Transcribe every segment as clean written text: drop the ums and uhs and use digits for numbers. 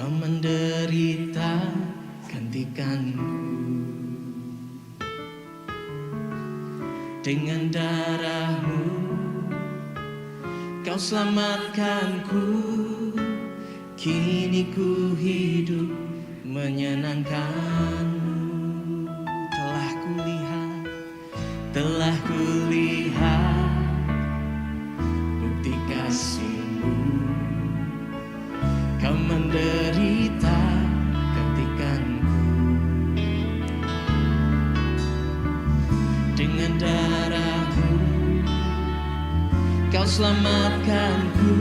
Kau menderita gantikanku. Dengan darahmu kau selamatkanku. Kini ku hidup menyenangkanmu. Telah kulihat bukti kasihmu. Kau menderita gantikanku. Dengan darahmu kau selamatkanku.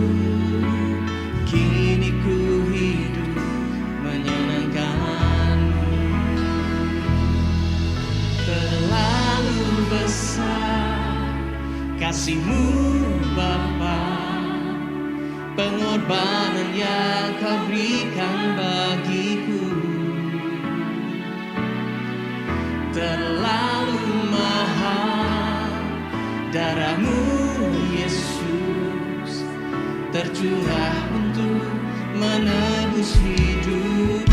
Kini ku hidup menyenangkanmu. Terlalu besar kasihmu Bapa, pengorbanan yang kau berikan bagiku. Terlalu mahal darahmu Yesus, tercurah untuk menebus hidup.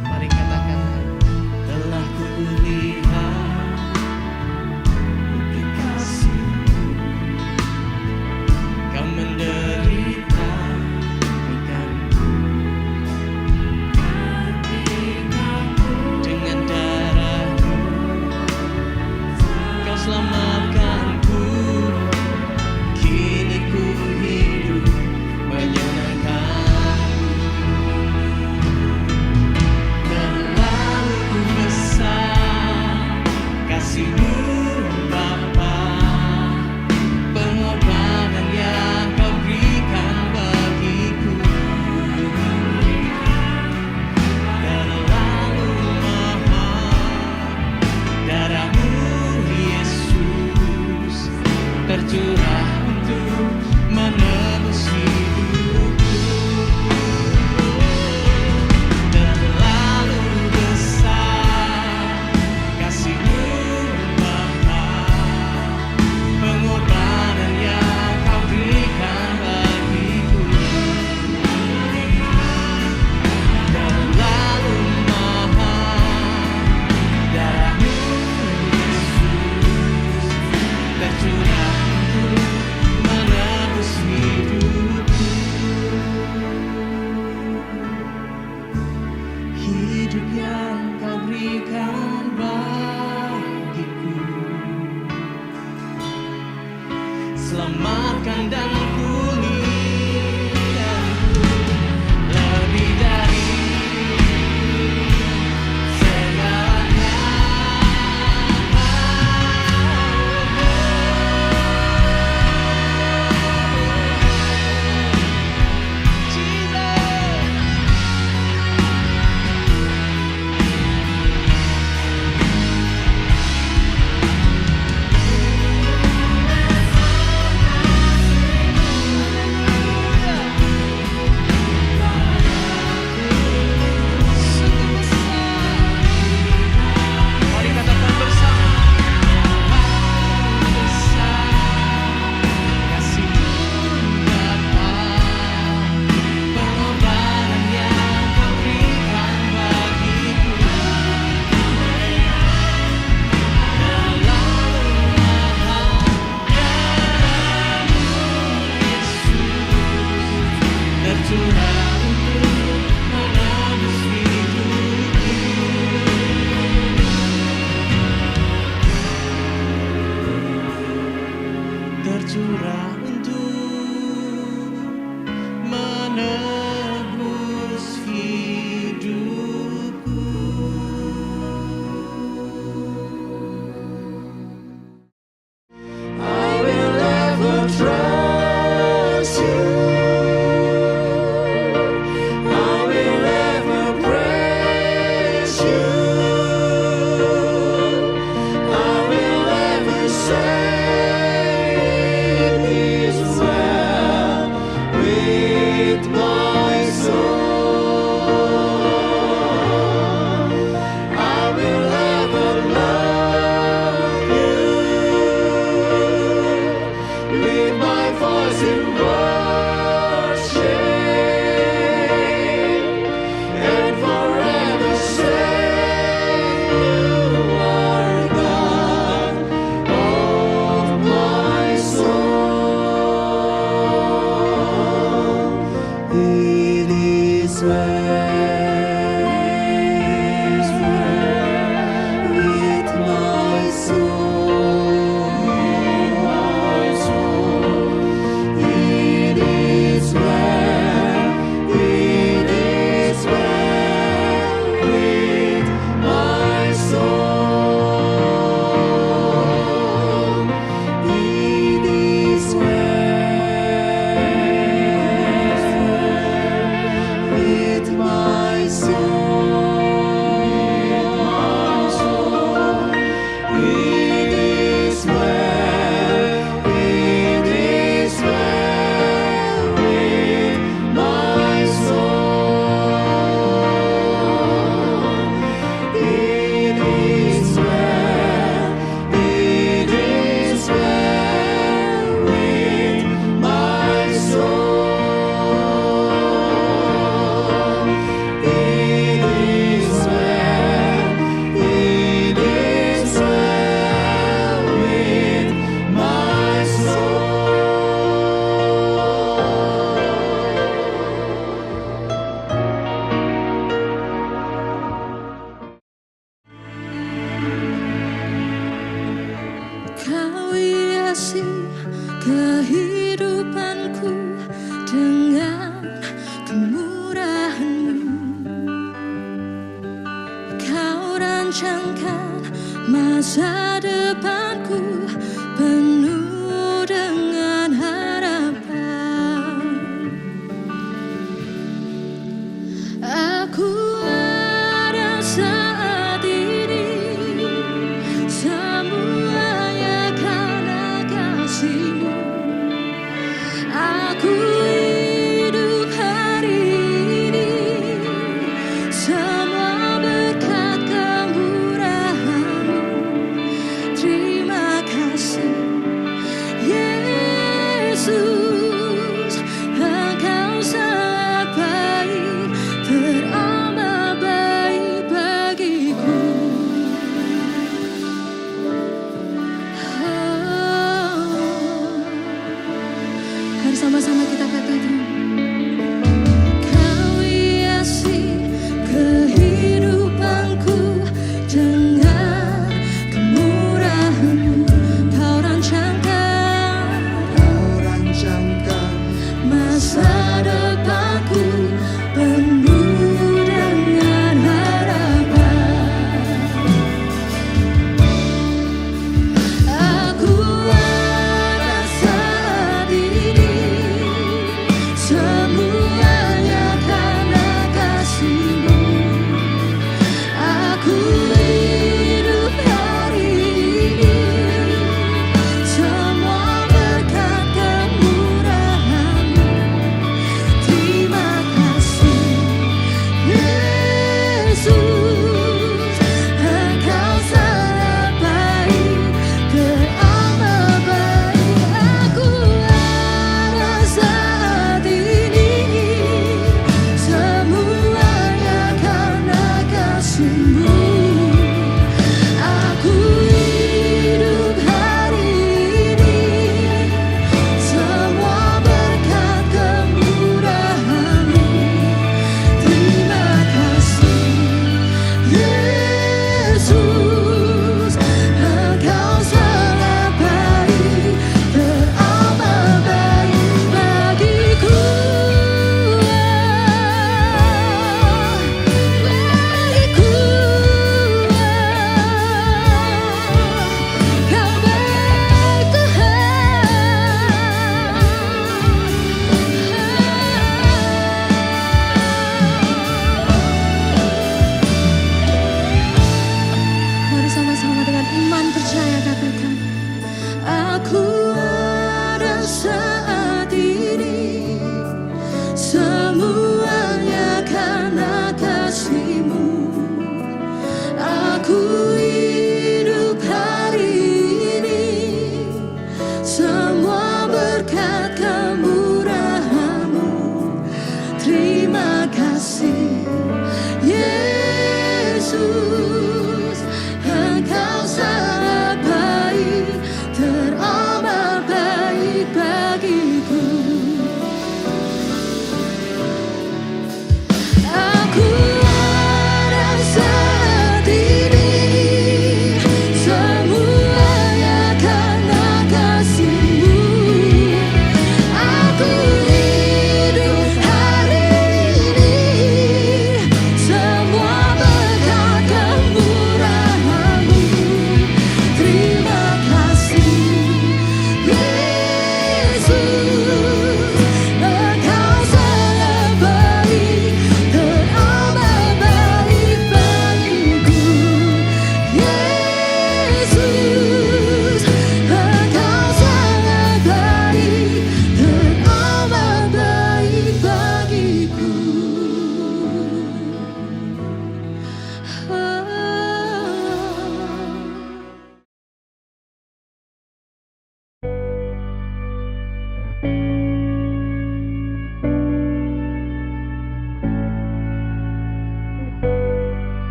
Mari katakan, telah kulihat bukti kasih-Mu. Kau menderita gantikanku. Dengan darah-Mu kau selamatkanku. Kini ku Kau hiasi kehidupanku dengan kemurahan-Mu. Kau rancangkan masa depanku penuh dengan harapan. Aku ada saat ini semuanya karena kasih-Mu. Aku hidup hari ini semua berkat kemurahan-Mu. Terima kasih.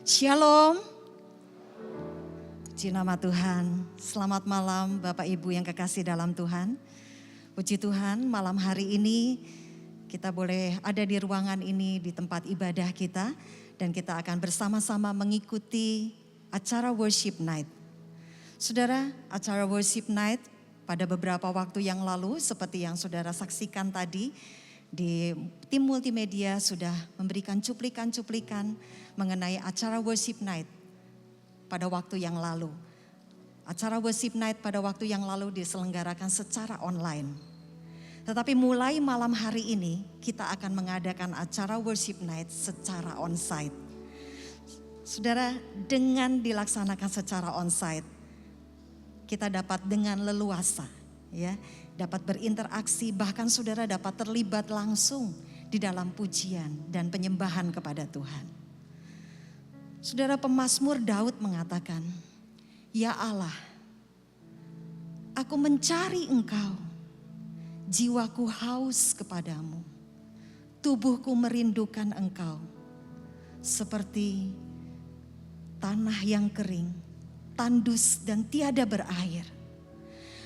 Shalom. Puji nama Tuhan. Selamat malam Bapak Ibu yang kekasih dalam Tuhan. Puji Tuhan, malam hari ini kita boleh ada di ruangan ini, di tempat ibadah kita. Dan kita akan bersama-sama mengikuti acara Worship Night. Saudara, acara Worship Night pada beberapa waktu yang lalu, seperti yang saudara saksikan tadi, di tim multimedia sudah memberikan cuplikan-cuplikan mengenai acara Worship Night pada waktu yang lalu. Acara Worship Night pada waktu yang lalu diselenggarakan secara online. Tetapi mulai malam hari ini kita akan mengadakan acara Worship Night secara onsite. Saudara, dengan dilaksanakan secara onsite, kita dapat dengan leluasa, ya, dapat berinteraksi, bahkan saudara dapat terlibat langsung di dalam pujian dan penyembahan kepada Tuhan. Saudara, pemazmur Daud mengatakan, "Ya Allah, aku mencari Engkau, jiwaku haus kepadamu, tubuhku merindukan Engkau, seperti tanah yang kering, tandus dan tiada berair.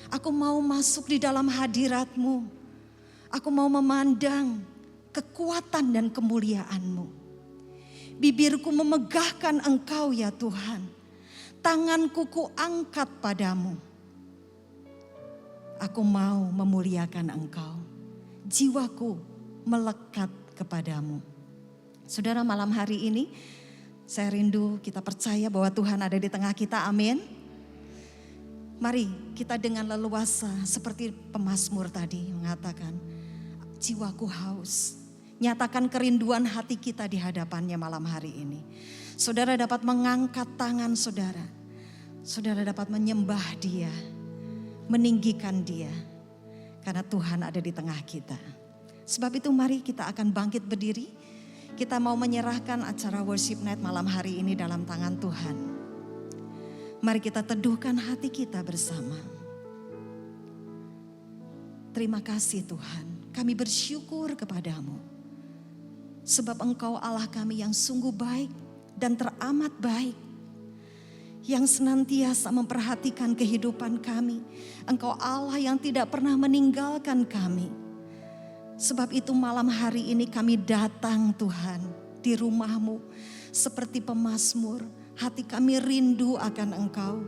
Aku mau masuk di dalam hadirat-Mu, aku mau memandang kekuatan dan kemuliaan-Mu. Bibirku memegahkan Engkau ya Tuhan, tanganku kuangkat padamu. Aku mau memuliakan Engkau, jiwaku melekat kepadamu." Saudara, malam hari ini saya rindu kita percaya bahwa Tuhan ada di tengah kita, amin. Mari kita dengan leluasa seperti pemazmur tadi mengatakan, jiwaku haus. Nyatakan kerinduan hati kita di hadapannya malam hari ini. Saudara dapat mengangkat tangan saudara. Saudara dapat menyembah Dia, meninggikan Dia. Karena Tuhan ada di tengah kita. Sebab itu mari kita akan bangkit berdiri. Kita mau menyerahkan acara Worship Night malam hari ini dalam tangan Tuhan. Mari kita teduhkan hati kita bersama. Terima kasih Tuhan, kami bersyukur kepadamu. Sebab Engkau Allah kami yang sungguh baik dan teramat baik. Yang senantiasa memperhatikan kehidupan kami. Engkau Allah yang tidak pernah meninggalkan kami. Sebab itu malam hari ini kami datang Tuhan di rumah-Mu. Seperti pemazmur, hati kami rindu akan Engkau.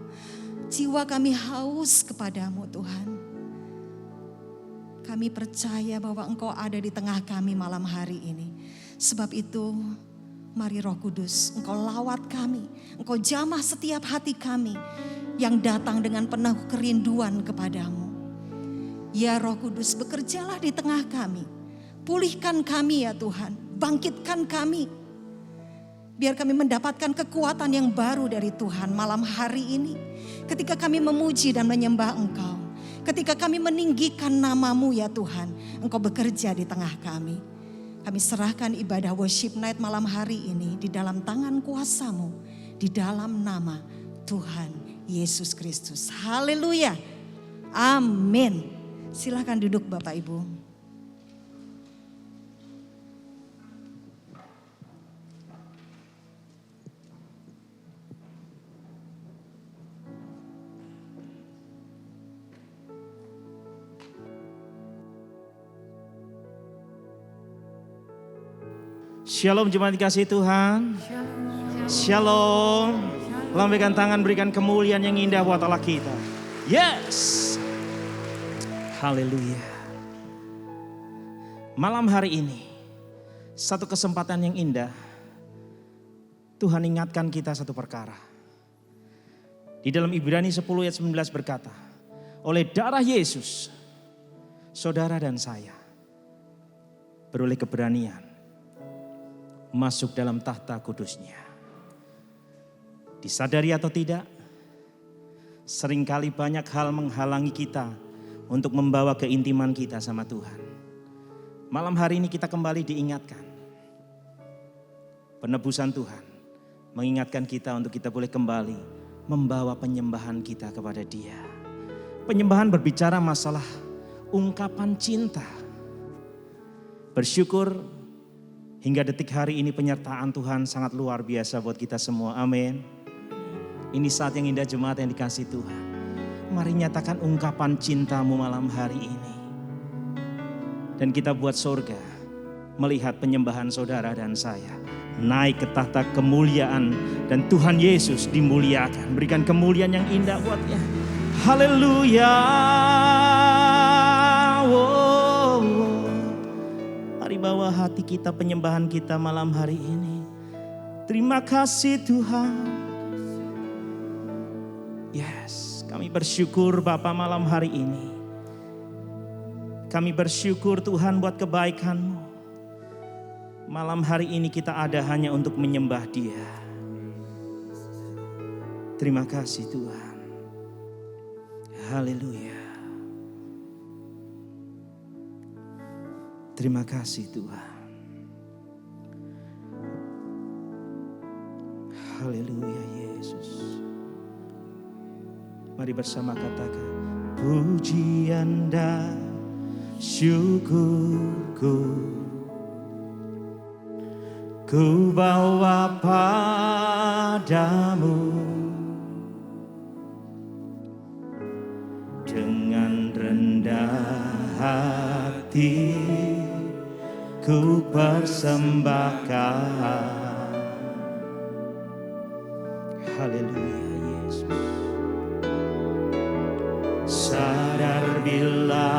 Jiwa kami haus kepadamu Tuhan. Kami percaya bahwa Engkau ada di tengah kami malam hari ini. Sebab itu mari Roh Kudus, Engkau lawat kami. Engkau jamah setiap hati kami yang datang dengan penuh kerinduan kepadamu. Ya Roh Kudus, bekerjalah di tengah kami. Pulihkan kami ya Tuhan, bangkitkan kami. Biar kami mendapatkan kekuatan yang baru dari Tuhan malam hari ini. Ketika kami memuji dan menyembah Engkau. Ketika kami meninggikan nama-Mu ya Tuhan, Engkau bekerja di tengah kami. Kami serahkan ibadah Worship Night malam hari ini di dalam tangan kuasa-Mu. Di dalam nama Tuhan Yesus Kristus. Haleluya. Amin. Silakan duduk Bapak Ibu. Shalom jemaat dikasih Tuhan. Shalom. Lambaikan tangan, berikan kemuliaan yang indah buat Allah kita. Yes. Haleluya. Malam hari ini, satu kesempatan yang indah. Tuhan ingatkan kita satu perkara. Di dalam Ibrani 10 ayat 19 berkata, oleh darah Yesus, saudara dan saya beroleh keberanian masuk dalam tahta kudusnya. Disadari atau tidak, seringkali banyak hal menghalangi kita untuk membawa keintiman kita sama Tuhan. Malam hari ini kita kembali diingatkan. Penebusan Tuhan mengingatkan kita untuk kita boleh kembali membawa penyembahan kita kepada Dia. Penyembahan berbicara masalah ungkapan cinta. Bersyukur Hingga detik hari ini penyertaan Tuhan sangat luar biasa buat kita semua. Amin. Ini saat yang indah jemaat yang dikasih Tuhan. Mari nyatakan ungkapan cintamu malam hari ini. Dan kita buat surga melihat penyembahan saudara dan saya naik ke tahta kemuliaan dan Tuhan Yesus dimuliakan. Berikan kemuliaan yang indah buatnya. Haleluya. Mari bawa hati kita, penyembahan kita malam hari ini. Terima kasih Tuhan. Yes, kami bersyukur Bapa malam hari ini. Kami bersyukur Tuhan buat kebaikan-Mu. Malam hari ini kita ada hanya untuk menyembah Dia. Terima kasih Tuhan. Haleluya. Terima kasih Tuhan. Haleluya Yesus. Mari bersama katakan, pujian dan syukurku ku bawa padamu dengan rendah hati ku persembahkan. Haleluya Yesus. Sadar bila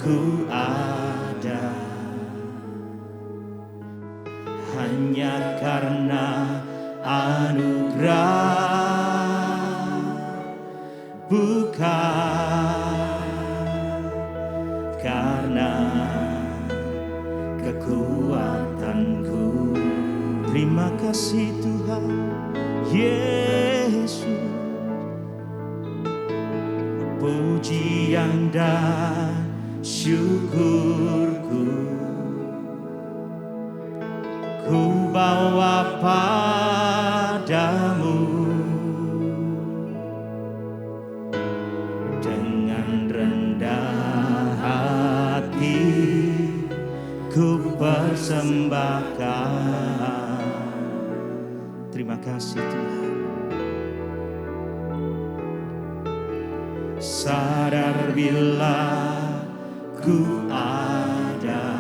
ku ada hanya karena anugerah, bukan karena kekuatanku. Terima kasih Tuhan Yesus. Pujian dan syukurku ku bawa padamu dengan rendah hati ku persembahkan. Terima kasih Tuhan. Sadar bila ku ada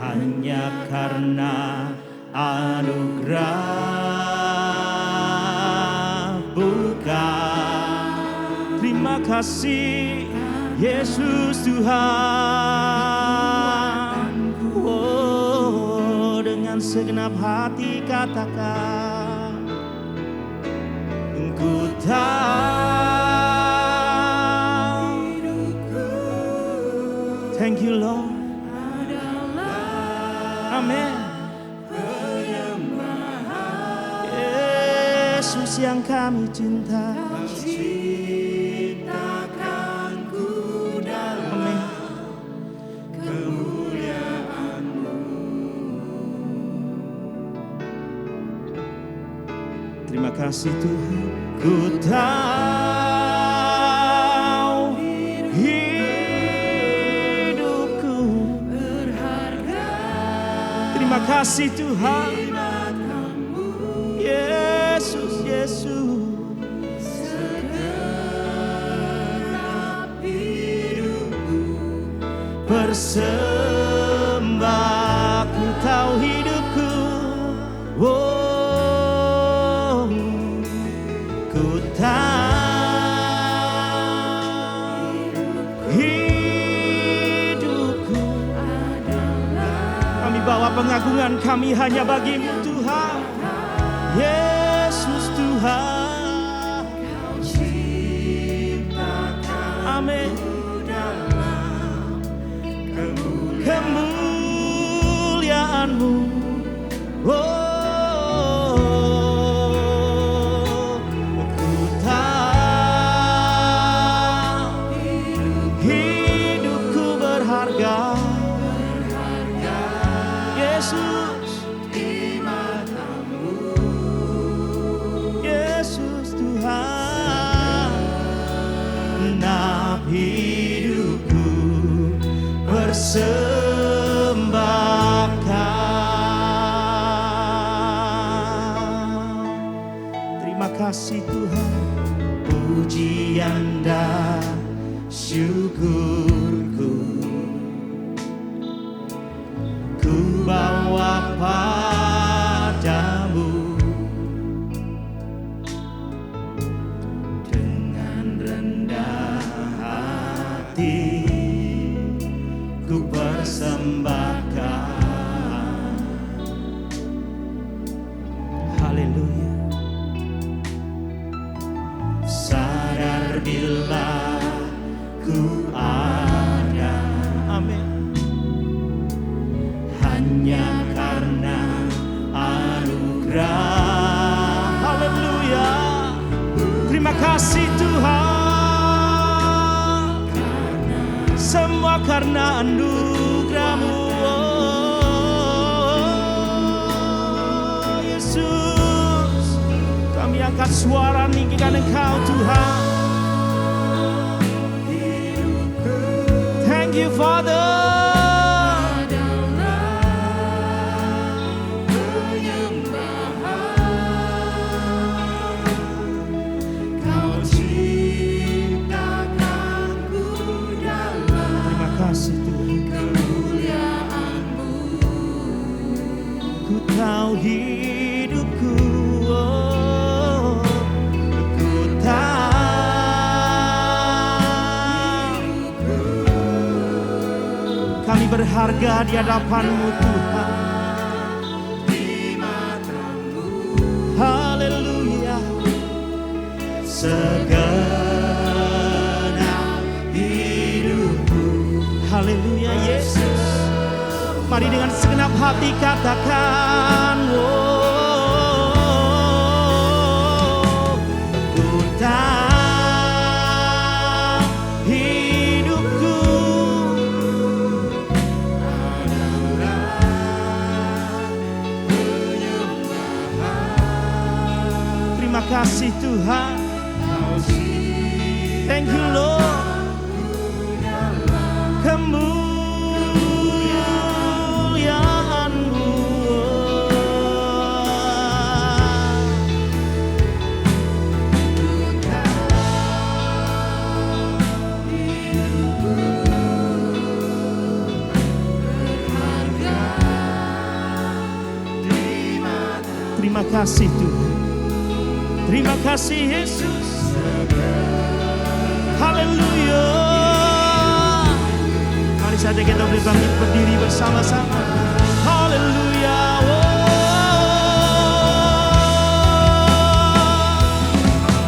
hanya karena anugerah, bukan. Terima kasih Yesus Tuhan. Oh, dengan segenap hati katakan, ku tahu. Thank you Lord. Amin. Yesus yang kami cinta. Amin. Terima kasih Tuhan. Ku tahu hidupku berharga. Terima kasih Tuhan. Yesus, Yesus. Segenap hidupku persembah. Ku tahu hidupku. Oh. Hidupku kami bawa pengagungan kami hanya bagi-Mu Tuhan. Yesus Tuhan. Amin. Kemuliaan-Mu. Oh. Hidupku bersama kasih Tuhan. Pujian dan syukurku ku bawa padamu, dengan rendah hati ku persembahkan. Haleluya. Sadar bila ku ada, Amin. hanya karena anugerah. Haleluya. Terima kasih Tuhan. Semua karena anugerah-Mu, oh, Yesus. Kami angkat suara ninggikan Engkau Tuhan. Thank you Father. Terima kasih Tuhan. Ku tahu hidupku, oh, ku tahu kami berharga di hadapan-Mu Tuhan. Haleluya. Segenap hidupku. Haleluya Yesus. Mari dengan segenap hati katakan, oh, ku tahu hidupku terima kasih Tuhan. Thank you Lord. Kemuliaan-Mu, terima kasih Tuhan. Terima kasih Yesus. Haleluya. Mari saja kita boleh bangkit berdiri bersama-sama. Haleluya.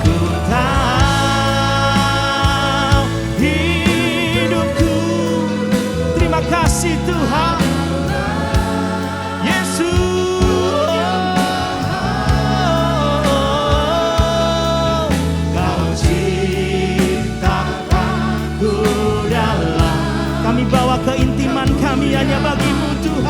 Ku tahu hidupku. Terima kasih Tuhan. Kami bawa keintiman kami hanya bagi-Mu Tuhan.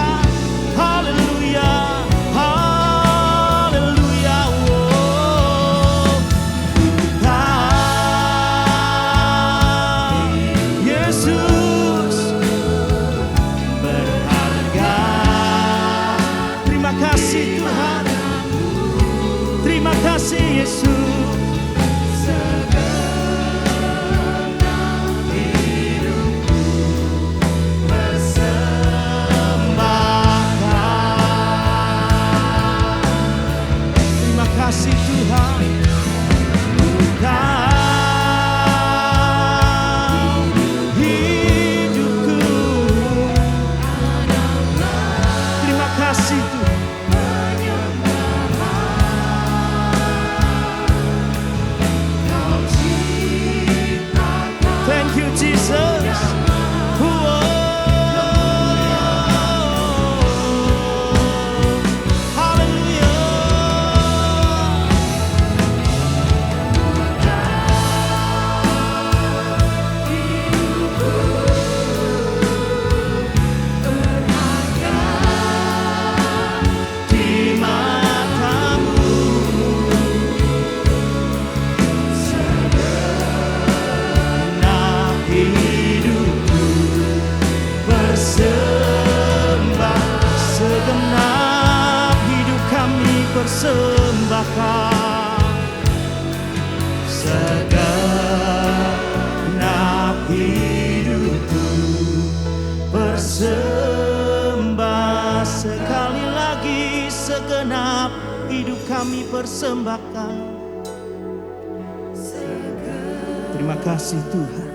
kami persembahkan. Terima kasih Tuhan.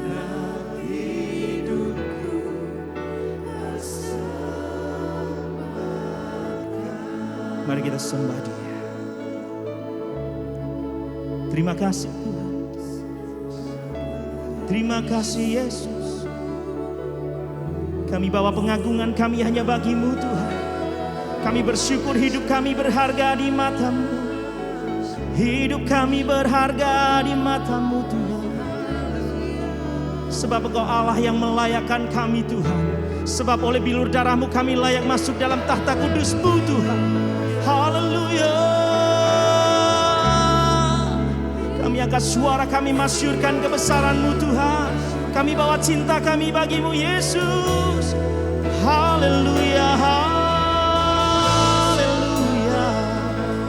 Mari kita sembah Dia. Terima kasih Tuhan. Terima kasih Yesus. Kami bawa pengagungan kami hanya bagi-Mu Tuhan. Kami bersyukur hidup kami berharga di mata-Mu. Hidup kami berharga di mata-Mu Tuhan. Sebab Engkau Allah yang melayakkan kami Tuhan. Sebab oleh bilur darah-Mu kami layak masuk dalam tahta kudus-Mu Tuhan. Haleluya. Kami angkat suara, kami masyurkan kebesaran-Mu Tuhan. Kami bawa cinta kami bagi-Mu Yesus. Haleluya, haleluya.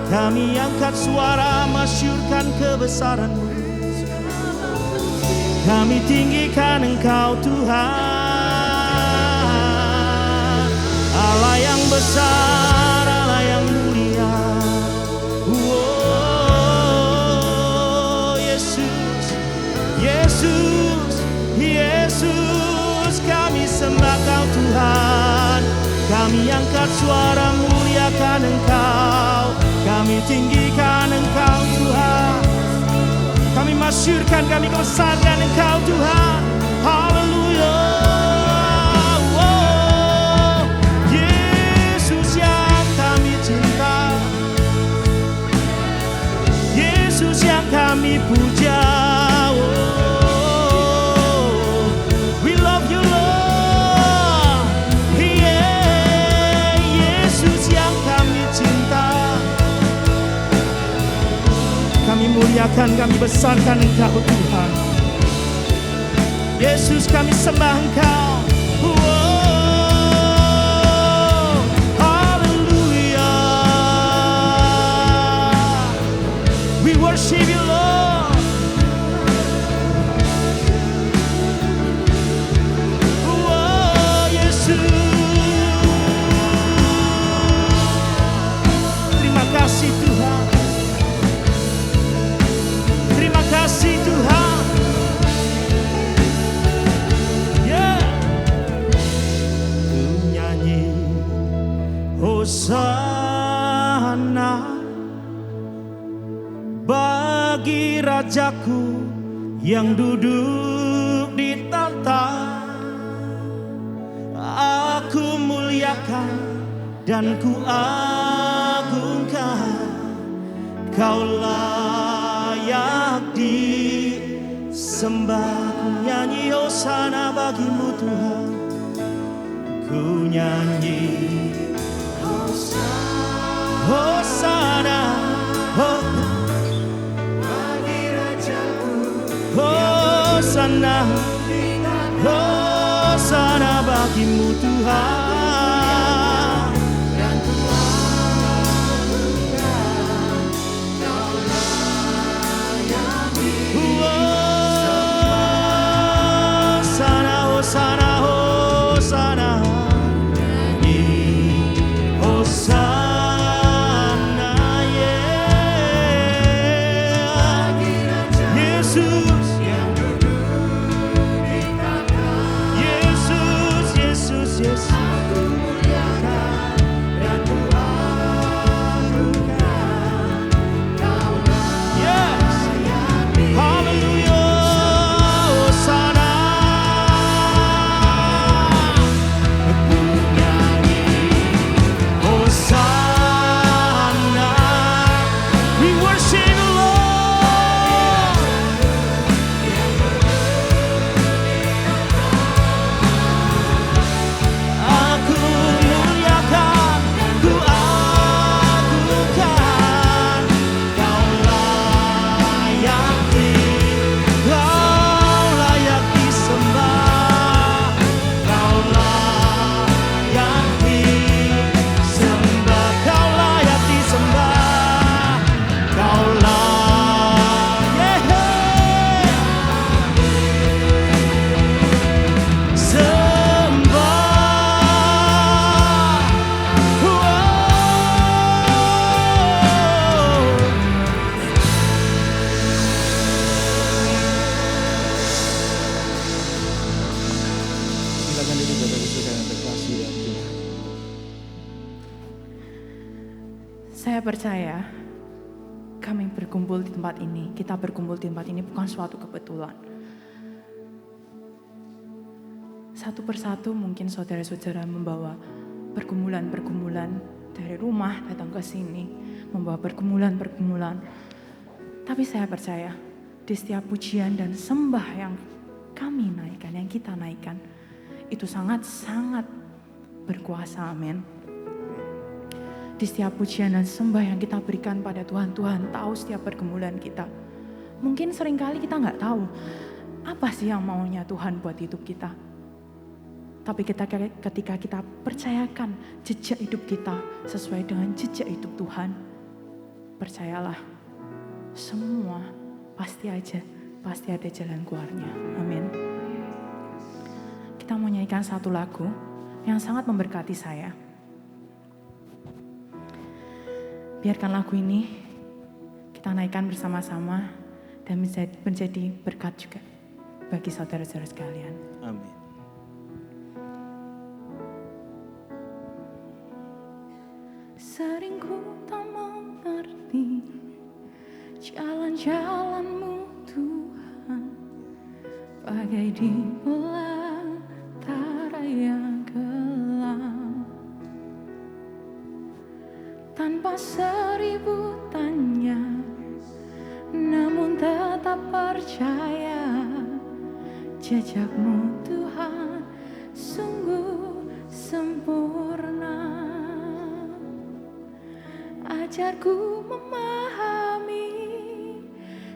Kami angkat suara, masyurkan kebesaran-Mu. Kami tinggikan Engkau Tuhan, Allah yang besar, Allah yang mulia. Oh Yesus, Yesus, Yesus, kami sembah Kau Tuhan. Kami angkat suara muliakan Engkau. Kami tinggikan Engkau Tuhan. Kami masyurkan, kami besarkan Engkau Tuhan. Haleluya. Oh, Yesus yang kami cinta, Yesus yang kami puja. Oh, we love you Lord. Yeah, Yesus yang kami cinta. Kami muliakan, kami besarkan Engkau Tuhan. Yesus kami sembah Engkau. Oh, haleluya. We worship you Lord. Oh Yesus. Terima kasih Tuhan. Terima kasih Tuhan. Yeah. Ku nyanyi Hosana bagi Rajaku yang duduk di tahta. Aku muliakan dan ku agungkan. Kau layak disembah. Ku nyanyi Hosana bagi-Mu Tuhan. Ku nyanyi Hosana, oh, bagi Rajaku. Hosana, Hosana bagi-Mu Tuhan. Hosana, Hosana, Hosana, yeah. Yesus yang duduk di tahta. Yesus, Yesus, Yesus. Aku muliakan dan ku agungkan. Kau layak di. Haleluya, Hosana. percaya kami berkumpul di tempat ini, kita berkumpul di tempat ini bukan suatu kebetulan. Satu persatu mungkin saudara-saudara membawa pergumulan-pergumulan dari rumah datang ke sini, membawa pergumulan-pergumulan. Tapi saya percaya di setiap pujian dan sembah yang kami naikkan, yang kita naikkan, itu sangat-sangat berkuasa, amin. Di setiap pujian dan sembah yang kita berikan pada Tuhan, Tuhan tahu setiap pergumulan kita. Mungkin seringkali kita nggak tahu apa sih yang maunya Tuhan buat hidup kita. Tapi ketika kita percayakan jejak hidup kita sesuai dengan jejak hidup Tuhan, percayalah semua pasti ada jalan keluarnya. Amin. Kita mau nyanyikan satu lagu yang sangat memberkati saya. Biarkan lagu ini kita naikkan bersama-sama dan menjadi berkat juga bagi saudara-saudara sekalian. Amin. Sering ku tak mengerti jalan-jalan-Mu Tuhan, bagai di belantara yang gelap. Tanpa seribu tanya, namun tetap percaya jejak-Mu Tuhan sungguh sempurna. Ajarku memahami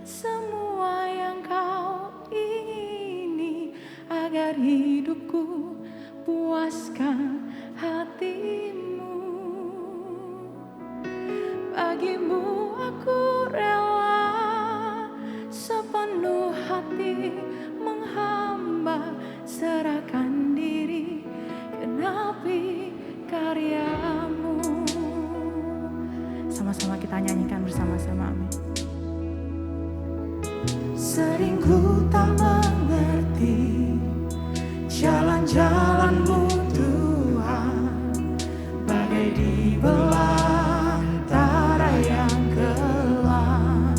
semua yang Kau ingini, agar hidupku puaskan hati-Mu. Bagi-Mu aku rela sepenuh hati menghamba, serahkan diri genapi karya-Mu. Sama-sama kita nyanyikan bersama-sama, amin. Sering ku tak mengerti jalan-jalan-Mu Tuhan, bagai di belantara yang gelap.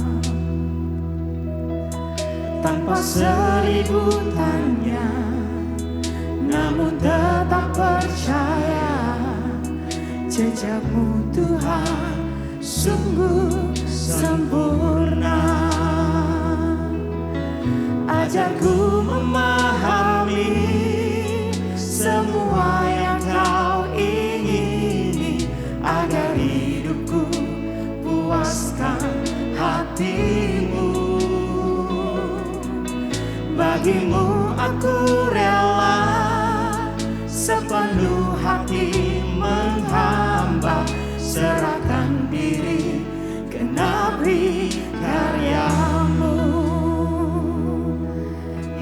Tanpa seribu tanya, namun tetap percaya jejak-Mu Tuhan sungguh sempurna. Ajarku memahami semua yang Kau ingini, agar hidupku puaskan hati-Mu. Bagi-Mu aku rela sepenuh hati menghamba, serahkan diri genapi karya-Mu.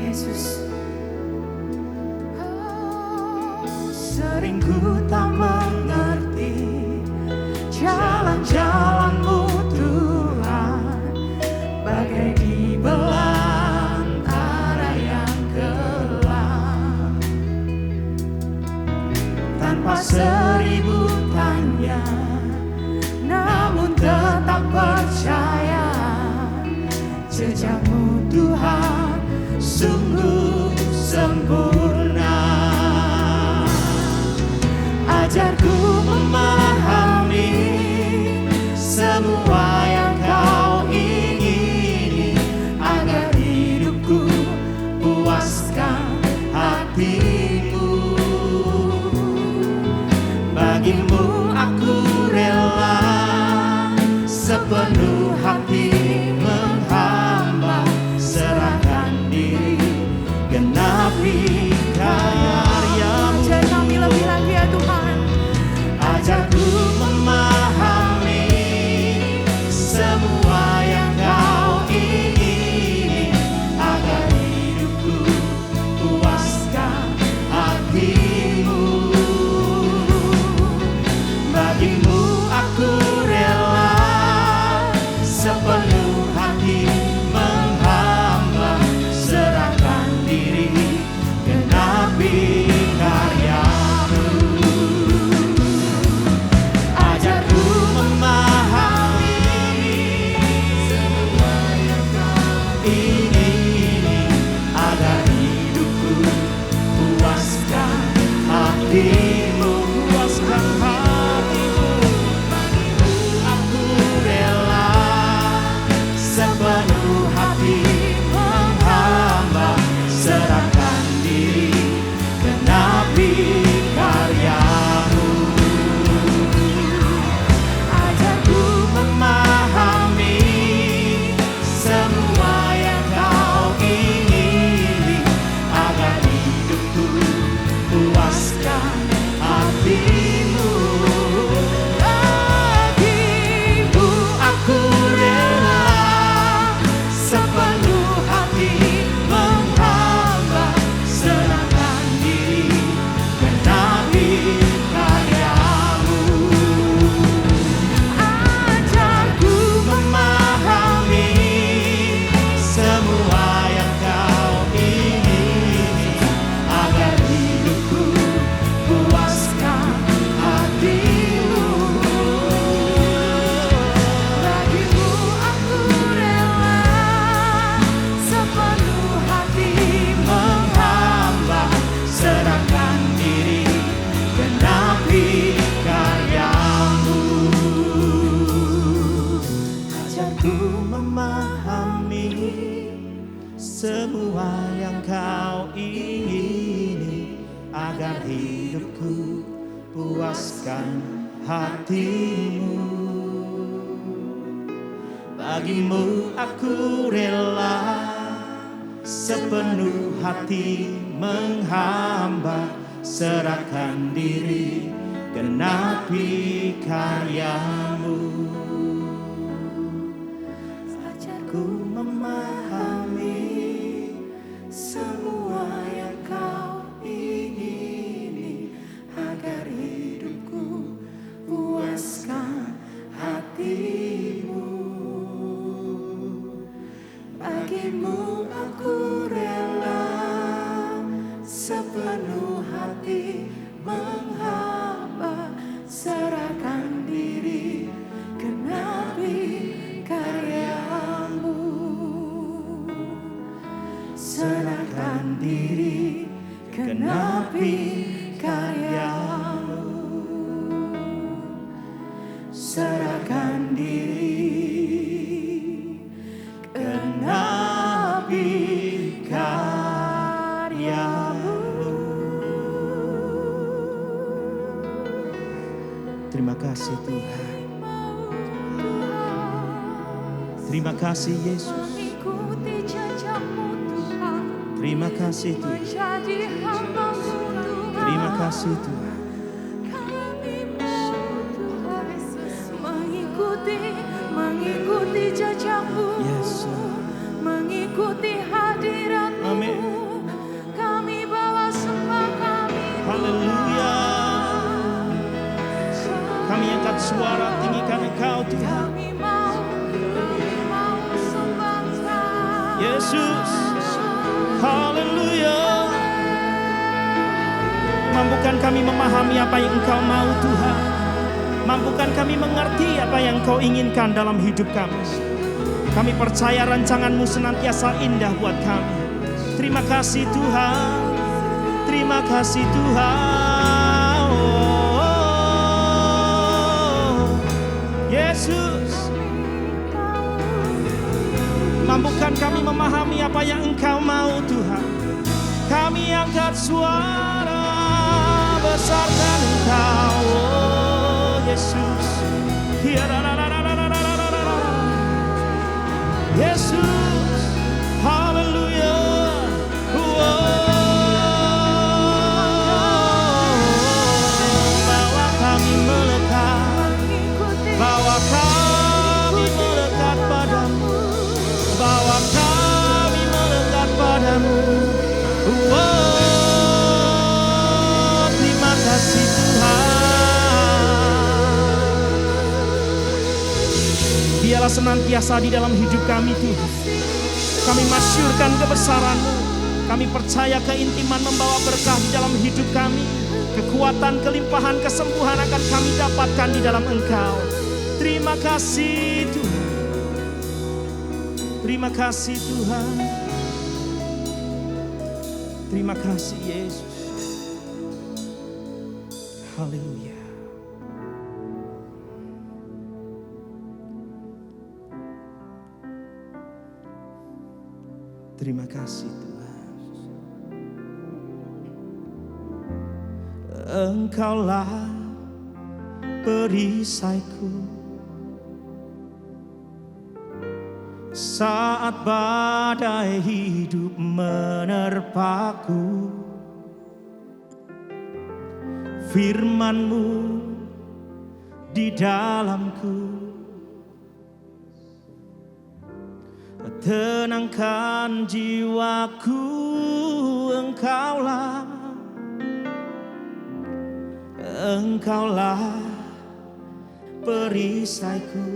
Yesus, sering ku tak mengerti jalan-jalan-Mu Tuhan, bagai di belantara yang gelap. Tanpa seribu tanya, namun tetap percaya jejak-Mu Tuhan sungguh sempurna. Ajarku memahami semua yang Kau ingini, agar hidupku puaskan hati-Mu. Bagi-Mu aku rela sepenuh hati menghamba, serahkan diri genapi semua yang kau ingini, agar hidupku puaskan hatimu. Bagimu aku rela sepenuh hati menghamba, serahkan diri genapi karyamu. Ajarku memahami semua yang kau ingini, agar hidupku puaskan hatimu. Bagimu aku rela sepenuh hati menghamba, serahkan diri genapi karyamu. Serahkan diri genapi karyamu. Serahkan diri genapi karyamu. Terima kasih Tuhan. Terima kasih Yesus. Mengikuti jejak-Mu Tuhan, Terima kasih Tuhan. menjadi hamba-Mu Tuhan. Terima kasih Tuhan. Kami mau Tuhan mengikuti jejak-Mu, Yes, Lord. mengikuti hadirat-Mu. Amin. Kami bawa sembah kami Haleluya. Kami angkat suara tinggikan Engkau Tuhan. Kami mau sembah Kau. Yesus. Haleluya. Mampukan kami memahami apa yang Engkau mau Tuhan. Mampukan kami mengerti apa yang Engkau inginkan dalam hidup kami. Kami percaya rancangan-Mu senantiasa indah buat kami. Terima kasih Tuhan. Terima kasih Tuhan. Oh, Yesus. Mampukan kami memahami apa yang Engkau mau Tuhan. Kami angkat suara besarkan Engkau, oh Yesus. Yesus, haleluya. Bawa kami melekat, bawa kami melekat padamu, bawa kami melekat padamu. Terima kasih Tuhan. Biarlah senantiasa di dalam hidup kami Tuhan. Kami masyurkan kebesaran-Mu. Kami percaya keintiman membawa berkah di dalam hidup kami. Kekuatan, kelimpahan, kesembuhan akan kami dapatkan di dalam Engkau. Terima kasih Tuhan. Terima kasih Tuhan. Terima kasih Yesus. Haleluya. Terima kasih Tuhan. Engkaulah perisaiku saat badai hidup menerpaku. Firman-Mu di dalamku tenangkan jiwaku. Engkaulah perisaiku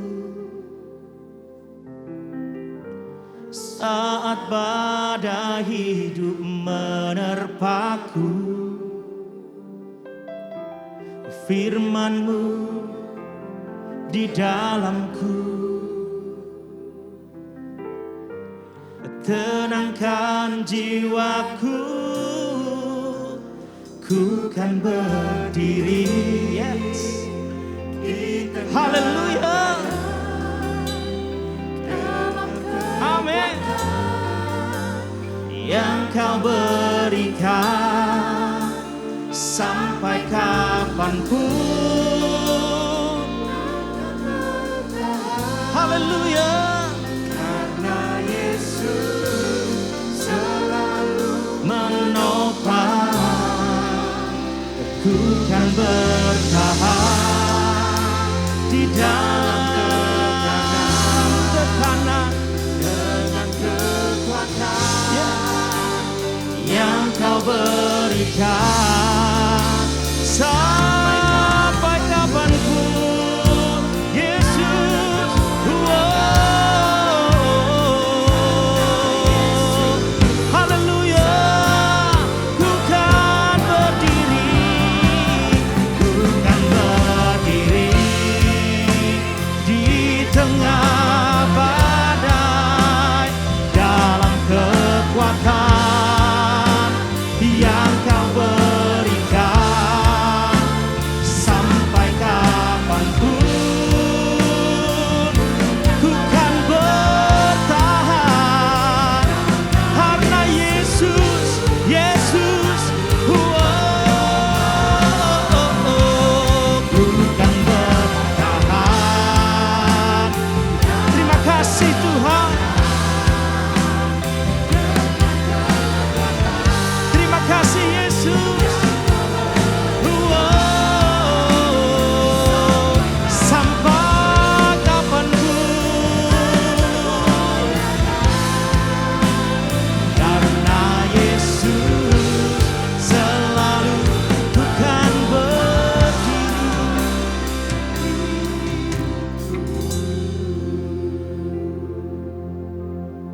saat badai hidup menerpaku. Firman-Mu di dalamku tenangkan jiwaku. Ku kan berdiri, yes. Haleluya. Amin. Kau berikan sampai kapanpun. Haleluya. Karena Yesus selalu menopang, ku kan bertahan di dalam tekanan dengan kekuatan yang Kau berikan sampai kapanpun, Yesus. Haleluya. Ku kan berdiri di tengah badai dalam kekuatan yang Kau berikan sampai kapanpun. Ku kan bertahan karena Yesus, Yesus. Ku kan bertahan. Terima kasih Tuhan. Terima kasih Yesus. Sampai kapanpun, karena Yesus selalu ku kan berdiri.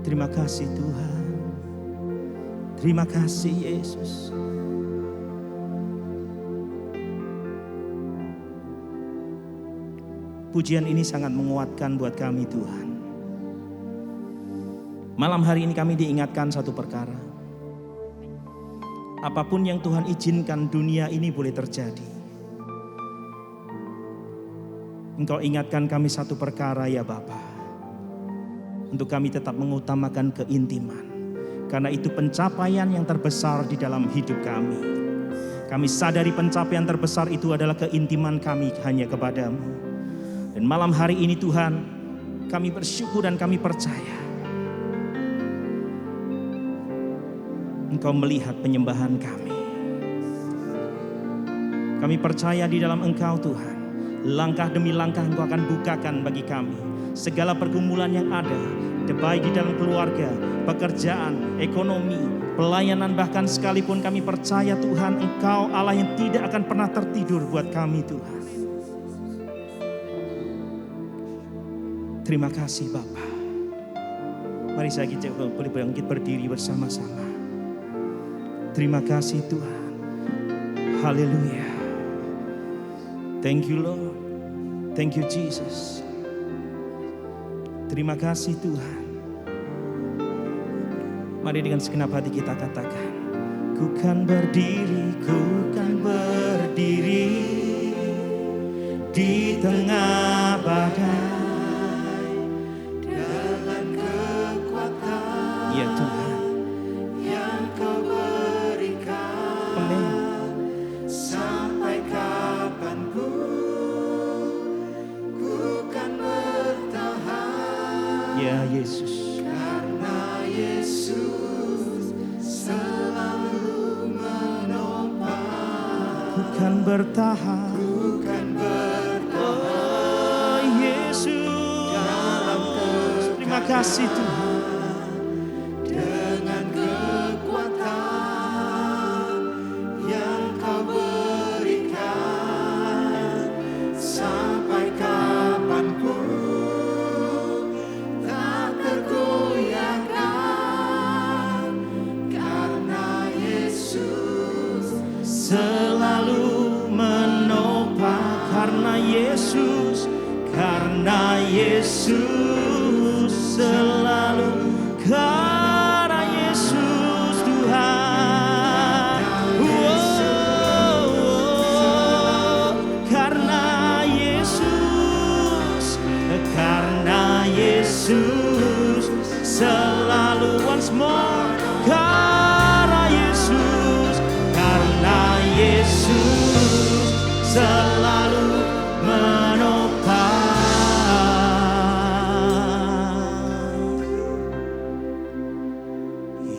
Terima kasih Tuhan. Terima kasih Yesus. Pujian ini sangat menguatkan buat kami Tuhan. Malam hari ini kami diingatkan satu perkara. Apapun yang Tuhan izinkan dunia ini boleh terjadi. Engkau ingatkan kami satu perkara ya Bapa. Untuk kami tetap mengutamakan keintiman. Karena itu pencapaian yang terbesar di dalam hidup kami. Kami sadari pencapaian terbesar itu adalah keintiman kami hanya kepadamu. Dan malam hari ini Tuhan, kami bersyukur dan kami percaya Engkau melihat penyembahan kami. Kami percaya di dalam Engkau Tuhan. Langkah demi langkah Engkau akan bukakan bagi kami segala pergumulan yang ada, baik di dalam keluarga, pekerjaan, ekonomi, pelayanan, bahkan sekalipun kami percaya Tuhan Engkau Allah yang tidak akan pernah tertidur buat kami Tuhan. Terima kasih Bapa. Mari saya boleh bangkit berdiri bersama-sama. Terima kasih Tuhan. Haleluya. Thank you Lord. Thank you Jesus. Terima kasih Tuhan. Mari dengan segenap hati kita katakan, ku kan berdiri di tengah badai dengan kekuatan ya Tuhan yang Kau berikan. Amen. Sampai kapanpun ku kan bertahan ya Yesus. Karena Yesus selalu menopang, ku kan bertahan. Oh Yesus, terima kasih Tuhan. Dengan kekuatan yang Kau berikan sampai kapanpun tak tergoyahkan, karena Yesus selalu menopang. Karena Yesus selalu, karena Yesus Tuhan. Karena Yesus selalu, once more,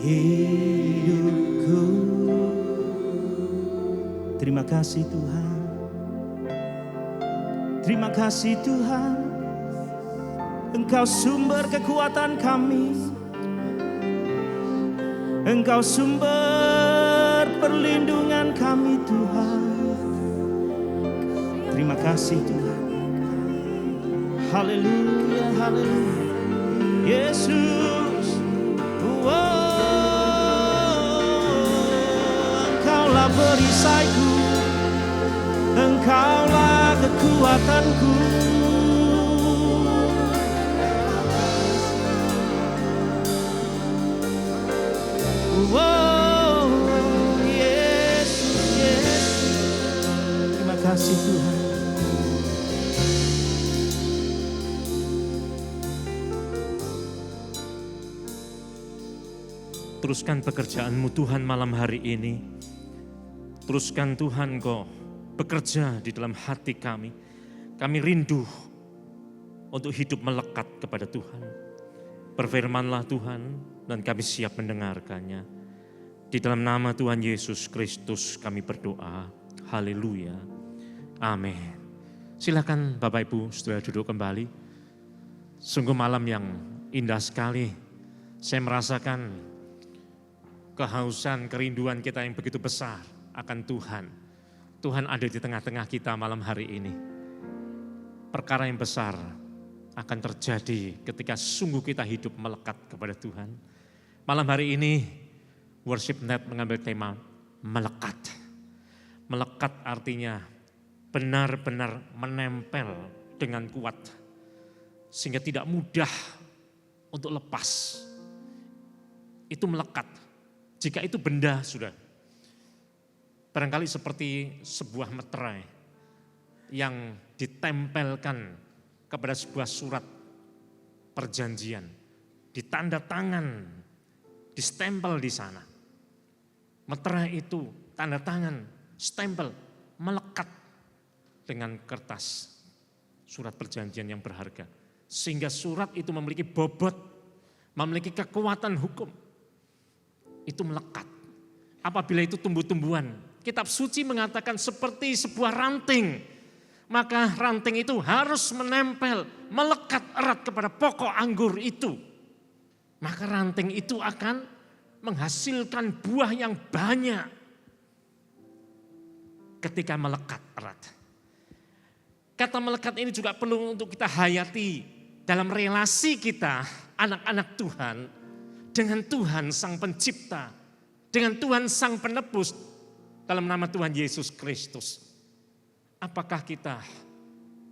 hidupku. Terima kasih Tuhan. Terima kasih Tuhan. Engkau sumber kekuatan kami. Engkau sumber perlindungan kami Tuhan. Terima kasih Tuhan. Haleluya, haleluya. Yesus. Engkaulah perisaiku. Engkaulah kekuatanku. Yesus, Yesus. Terima kasih Tuhan. Teruskan pekerjaanmu Tuhan malam hari ini. Teruskan Tuhan Kau bekerja di dalam hati kami. Kami rindu untuk hidup melekat kepada Tuhan. Berfirmanlah Tuhan dan kami siap mendengarkannya. Di dalam nama Tuhan Yesus Kristus kami berdoa. Haleluya. Amin. Silakan Bapak Ibu Saudara duduk kembali. Sungguh malam yang indah sekali. Saya merasakan kehausan, kerinduan kita yang begitu besar akan Tuhan. Tuhan ada di tengah-tengah kita malam hari ini. Perkara yang besar akan terjadi ketika sungguh kita hidup melekat kepada Tuhan. Malam hari ini Worship Net mengambil tema melekat. Melekat artinya benar-benar menempel dengan kuat. Sehingga tidak mudah untuk lepas. Itu melekat. Jika itu benda sudah. Barangkali seperti sebuah meterai yang ditempelkan kepada sebuah surat perjanjian. Ditanda tangan, distempel di sana. Meterai itu tanda tangan, stempel, melekat dengan kertas surat perjanjian yang berharga. Sehingga surat itu memiliki bobot, memiliki kekuatan hukum. Itu melekat. Apabila itu tumbuh-tumbuhan, kitab suci mengatakan seperti sebuah ranting. Maka ranting itu harus menempel, melekat erat kepada pokok anggur itu. Maka ranting itu akan menghasilkan buah yang banyak ketika melekat erat. Kata melekat ini juga perlu untuk kita hayati dalam relasi kita, anak-anak Tuhan, dengan Tuhan Sang Pencipta, dengan Tuhan Sang Penebus, dalam nama Tuhan Yesus Kristus. Apakah kita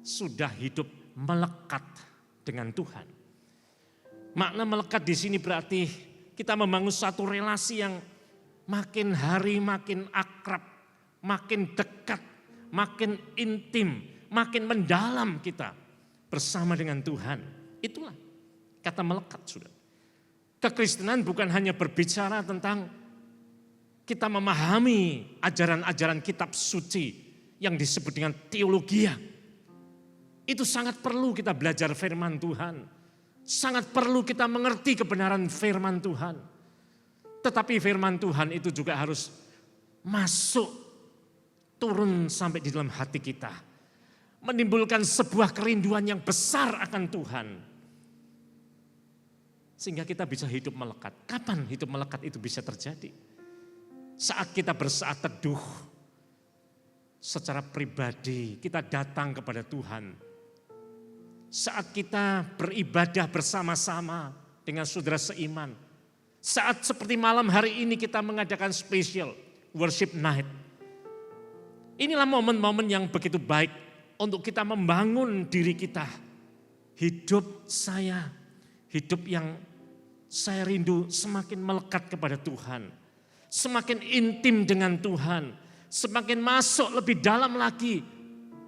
sudah hidup melekat dengan Tuhan? Makna melekat di sini berarti kita membangun satu relasi yang makin hari makin akrab, makin dekat, makin intim, makin mendalam kita bersama dengan Tuhan. Itulah kata melekat sudah. Kekristenan bukan hanya berbicara tentang kita memahami ajaran-ajaran kitab suci yang disebut dengan teologia. Itu sangat perlu kita belajar firman Tuhan. Sangat perlu kita mengerti kebenaran firman Tuhan. Tetapi firman Tuhan itu juga harus masuk, turun sampai di dalam hati kita. Menimbulkan sebuah kerinduan yang besar akan Tuhan. Sehingga kita bisa hidup melekat. Kapan hidup melekat itu bisa terjadi? Saat kita bersaat teduh, secara pribadi kita datang kepada Tuhan. Saat kita beribadah bersama-sama dengan saudara seiman. Saat seperti malam hari ini kita mengadakan special worship night. Inilah momen-momen yang begitu baik untuk kita membangun diri kita. Hidup yang saya rindu semakin melekat kepada Tuhan. Semakin intim dengan Tuhan. Semakin masuk lebih dalam lagi.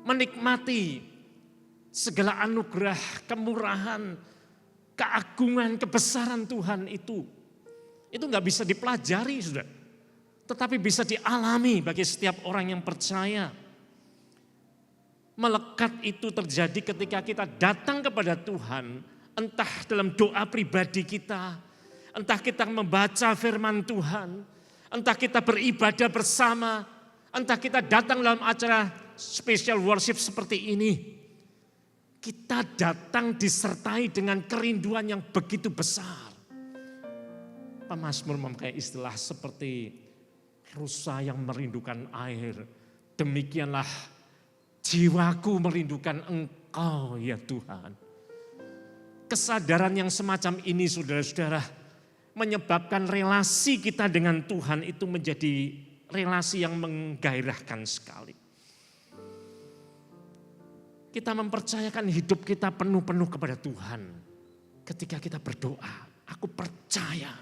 Menikmati segala anugerah, kemurahan, keagungan, kebesaran Tuhan itu. Itu gak bisa dipelajari sudah. Tetapi bisa dialami bagi setiap orang yang percaya. Melekat itu terjadi ketika kita datang kepada Tuhan. Entah dalam doa pribadi kita, Entah kita membaca firman Tuhan, entah kita beribadah bersama, entah kita datang dalam acara special worship seperti ini. Kita datang disertai dengan kerinduan yang begitu besar. Pemazmur memakai istilah seperti rusa yang merindukan air. Demikianlah jiwaku merindukan Engkau ya Tuhan. Kesadaran yang semacam ini saudara-saudara menyebabkan relasi kita dengan Tuhan itu menjadi relasi yang menggairahkan sekali. Kita mempercayakan hidup kita penuh-penuh kepada Tuhan. Ketika kita berdoa, aku percaya.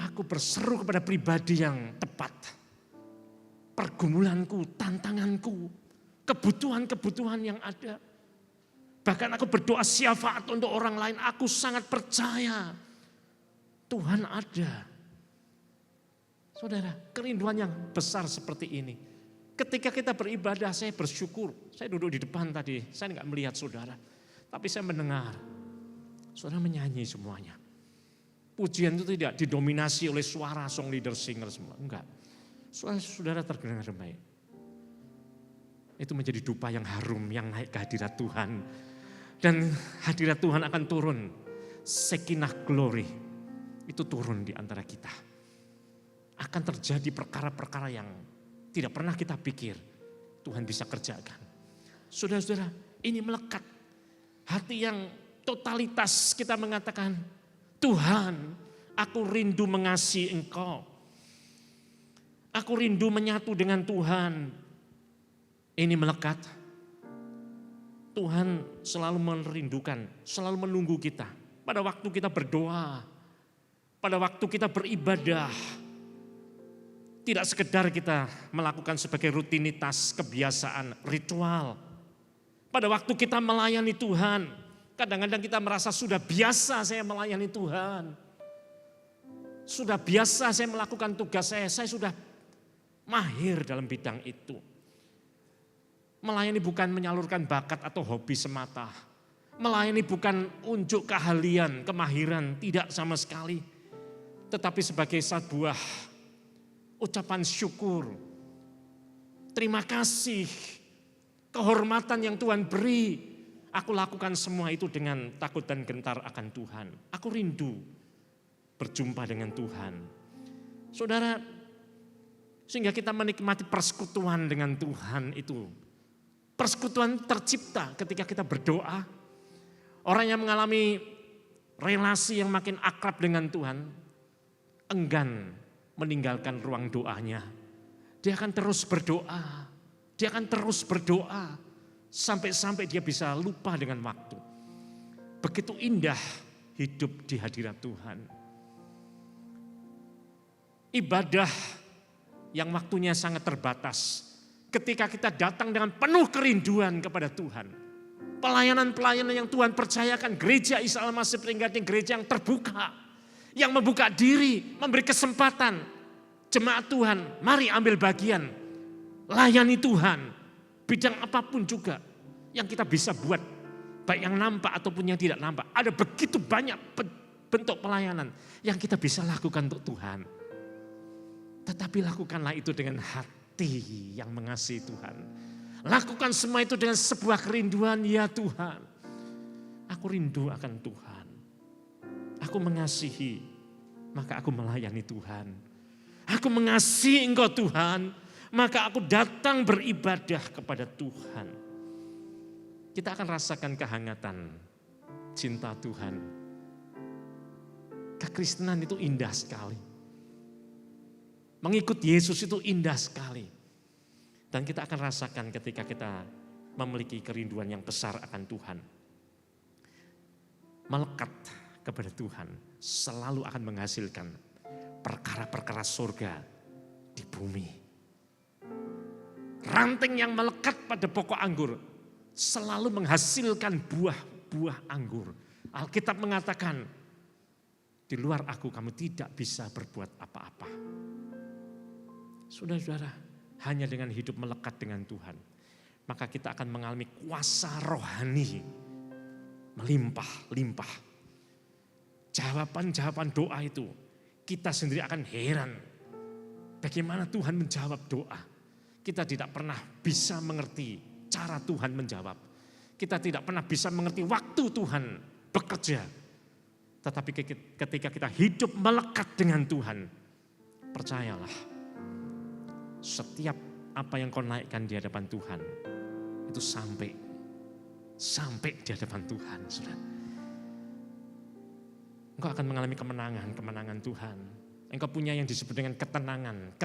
Aku berseru kepada pribadi yang tepat. Pergumulanku, tantanganku, kebutuhan-kebutuhan yang ada. Bahkan aku berdoa syafaat untuk orang lain. Aku sangat percaya Tuhan ada. Saudara, kerinduan yang besar seperti ini. Ketika kita beribadah, saya bersyukur. Saya duduk di depan tadi, saya enggak melihat saudara. Tapi saya mendengar, saudara menyanyi semuanya. Pujian itu tidak didominasi oleh suara song leader singer semua. Enggak. Saudara terdengar baik. Itu menjadi dupa yang harum yang naik ke hadirat Tuhan. Dan hadirat Tuhan akan turun. Shekinah glory itu turun di antara kita. Akan terjadi perkara-perkara yang tidak pernah kita pikir Tuhan bisa kerjakan. Saudara-saudara, ini melekat. Hati yang totalitas kita mengatakan, Tuhan, aku rindu mengasihi Engkau. Aku rindu menyatu dengan Tuhan. Ini melekat. Tuhan selalu merindukan, selalu menunggu kita. Pada waktu kita berdoa, pada waktu kita beribadah. Tidak sekedar kita melakukan sebagai rutinitas, kebiasaan, ritual. Pada waktu kita melayani Tuhan, kadang-kadang kita merasa sudah biasa saya melayani Tuhan. Sudah biasa saya melakukan tugas saya sudah mahir dalam bidang itu. Melayani bukan menyalurkan bakat atau hobi semata. Melayani bukan unjuk keahlian, kemahiran, tidak sama sekali. Tetapi sebagai sebuah ucapan syukur, terima kasih, kehormatan yang Tuhan beri. Aku lakukan semua itu dengan takut dan gentar akan Tuhan. Aku rindu berjumpa dengan Tuhan. Saudara, sehingga kita menikmati persekutuan dengan Tuhan itu. Persekutuan tercipta ketika kita berdoa. Orang yang mengalami relasi yang makin akrab dengan Tuhan, enggan meninggalkan ruang doanya. Dia akan terus berdoa. Dia akan terus berdoa. Sampai-sampai dia bisa lupa dengan waktu. Begitu indah hidup di hadirat Tuhan. Ibadah yang waktunya sangat terbatas. Ketika kita datang dengan penuh kerinduan kepada Tuhan. Pelayanan-pelayanan yang Tuhan percayakan. Gereja Isa Al-Masih Peringatnya gereja yang terbuka. Yang membuka diri, memberi kesempatan. Jemaat Tuhan, mari ambil bagian. Layani Tuhan. Bidang apapun juga yang kita bisa buat. Baik yang nampak ataupun yang tidak nampak. Ada begitu banyak bentuk pelayanan yang kita bisa lakukan untuk Tuhan. Tetapi lakukanlah itu dengan hati yang mengasihi Tuhan. Lakukan semua itu dengan sebuah kerinduan, ya Tuhan. Aku rindu akan Tuhan. Aku mengasihi, maka aku melayani Tuhan. Aku mengasihi Engkau Tuhan, maka aku datang beribadah kepada Tuhan. Kita akan rasakan kehangatan cinta Tuhan. Kekristenan itu indah sekali. Mengikut Yesus itu indah sekali. Dan kita akan rasakan ketika kita memiliki kerinduan yang besar akan Tuhan. Melekat kepada Tuhan selalu akan menghasilkan perkara-perkara surga di bumi. Ranting yang melekat pada pokok anggur selalu menghasilkan buah-buah anggur. Alkitab mengatakan, di luar aku kamu tidak bisa berbuat apa-apa. Saudara-saudara, hanya dengan hidup melekat dengan Tuhan, maka kita akan mengalami kuasa rohani melimpah-limpah. jawaban-jawaban doa itu, kita sendiri akan heran bagaimana Tuhan menjawab doa. Kita tidak pernah bisa mengerti cara Tuhan menjawab. Kita tidak pernah bisa mengerti waktu Tuhan bekerja. Tetapi ketika kita hidup melekat dengan Tuhan, percayalah, setiap apa yang kau naikkan di hadapan Tuhan, itu sampai di hadapan Tuhan, saudara. Engkau akan mengalami kemenangan Tuhan. Engkau punya yang disebut dengan ketenangan,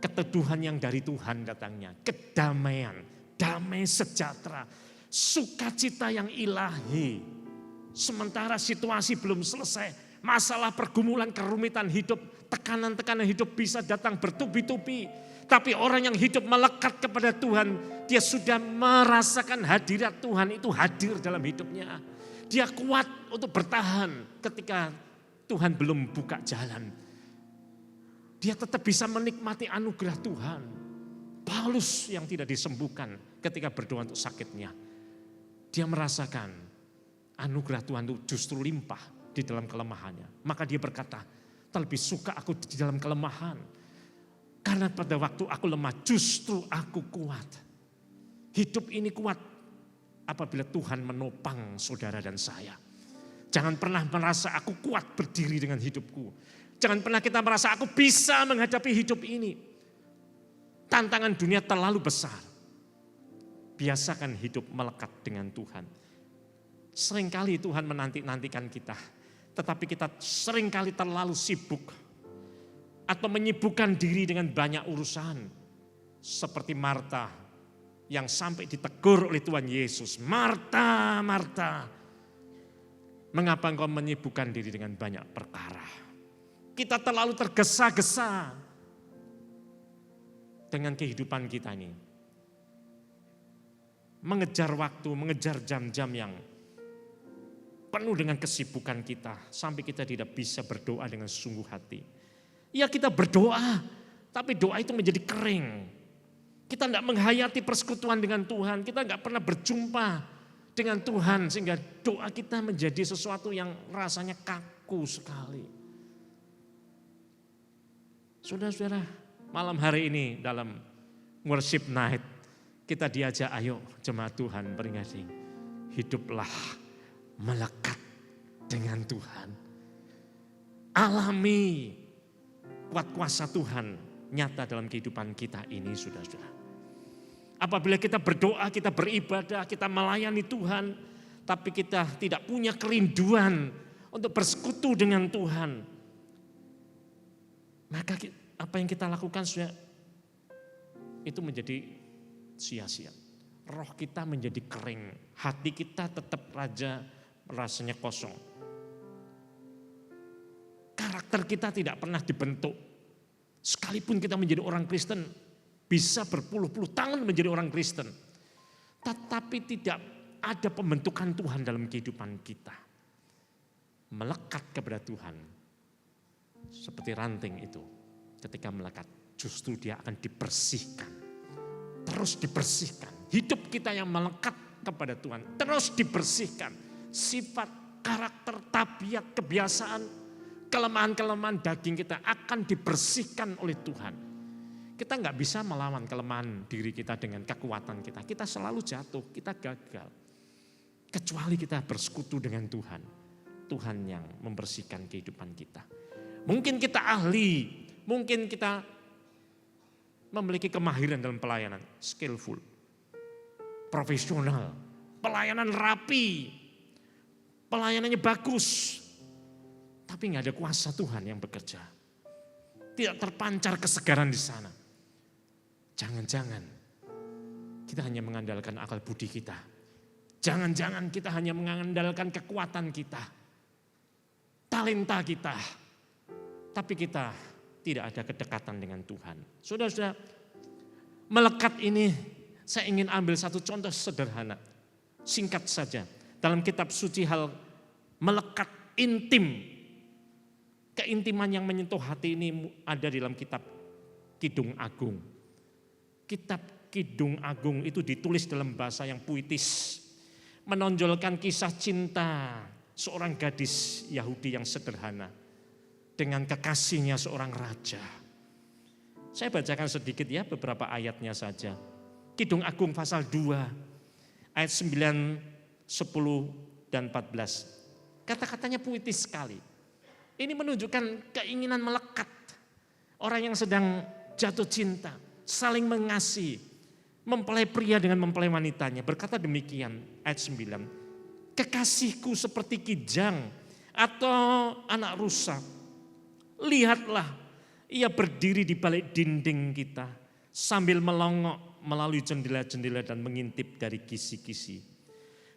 keteduhan yang dari Tuhan datangnya, kedamaian, damai sejahtera, sukacita yang ilahi. Sementara situasi belum selesai, masalah pergumulan, kerumitan hidup, tekanan-tekanan hidup bisa datang bertubi-tubi. Tapi orang yang hidup melekat kepada Tuhan, dia sudah merasakan hadirat Tuhan itu hadir dalam hidupnya. Dia kuat untuk bertahan ketika Tuhan belum buka jalan. Dia tetap bisa menikmati anugerah Tuhan. Paulus yang tidak disembuhkan ketika berdoa untuk sakitnya. Dia merasakan anugerah Tuhan itu justru limpah di dalam kelemahannya. Maka dia berkata, terlebih suka aku di dalam kelemahan. Karena pada waktu aku lemah justru aku kuat. Hidup ini kuat apabila Tuhan menopang saudara dan saya. Jangan pernah merasa aku kuat berdiri dengan hidupku. Jangan pernah kita merasa aku bisa menghadapi hidup ini. Tantangan dunia terlalu besar. Biasakan hidup melekat dengan Tuhan. Seringkali Tuhan menanti-nantikan kita. Tetapi kita seringkali terlalu sibuk. Atau menyibukkan diri dengan banyak urusan. Seperti Marta yang sampai ditegur oleh Tuhan Yesus. Marta, Marta, mengapa engkau menyibukkan diri dengan banyak perkara? Kita terlalu tergesa-gesa dengan kehidupan kita ini. Mengejar waktu, mengejar jam-jam yang penuh dengan kesibukan kita. Sampai kita tidak bisa berdoa dengan sungguh hati. Ya kita berdoa, tapi doa itu menjadi kering. Kita tidak menghayati persekutuan dengan Tuhan, kita tidak pernah berjumpa dengan Tuhan. Sehingga doa kita menjadi sesuatu yang rasanya kaku sekali. Saudara-saudara, malam hari ini dalam worship night, kita diajak ayo jemaat Tuhan peringati. Hiduplah melekat dengan Tuhan. Alami kuat kuasa Tuhan nyata dalam kehidupan kita ini, saudara-saudara. Apabila kita berdoa, kita beribadah, kita melayani Tuhan, tapi kita tidak punya kerinduan untuk bersekutu dengan Tuhan, maka apa yang kita lakukan sudah itu menjadi sia-sia. Roh kita menjadi kering, hati kita tetap rasanya kosong. Karakter kita tidak pernah dibentuk. Sekalipun kita menjadi orang Kristen, bisa berpuluh-puluh tahun menjadi orang Kristen. Tetapi tidak ada pembentukan Tuhan dalam kehidupan kita. Melekat kepada Tuhan. Seperti ranting itu. Ketika melekat, justru dia akan dibersihkan. Terus dibersihkan. Hidup kita yang melekat kepada Tuhan. Terus dibersihkan. Sifat, karakter, tabiat, kebiasaan, kelemahan-kelemahan daging kita akan dibersihkan oleh Tuhan. Kita nggak bisa melawan kelemahan diri kita dengan kekuatan kita. Kita selalu jatuh, kita gagal. Kecuali kita bersekutu dengan Tuhan. Tuhan yang membersihkan kehidupan kita. Mungkin kita ahli, mungkin kita memiliki kemahiran dalam pelayanan, skillful, profesional, pelayanan rapi, pelayanannya bagus. Tapi nggak ada kuasa Tuhan yang bekerja. Tidak terpancar kesegaran di sana. Jangan-jangan kita hanya mengandalkan akal budi kita. Jangan-jangan kita hanya mengandalkan kekuatan kita. Talenta kita. Tapi kita tidak ada kedekatan dengan Tuhan. Saudara-saudara, melekat ini saya ingin ambil satu contoh sederhana. Singkat saja. Dalam kitab suci hal melekat intim. Keintiman yang menyentuh hati ini ada di dalam kitab Kidung Agung. Kitab Kidung Agung itu ditulis dalam bahasa yang puitis. Menonjolkan kisah cinta seorang gadis Yahudi yang sederhana dengan kekasihnya seorang raja. Saya bacakan sedikit ya beberapa ayatnya saja. Kidung Agung pasal 2 ayat 9, 10 dan 14. Kata-katanya puitis sekali. Ini menunjukkan keinginan melekat. Orang yang sedang jatuh cinta, saling mengasihi, mempelai pria dengan mempelai wanitanya. Berkata demikian, ayat 9. Kekasihku seperti kijang atau anak rusa. Lihatlah, ia berdiri di balik dinding kita sambil melongok melalui jendela-jendela dan mengintip dari kisi-kisi.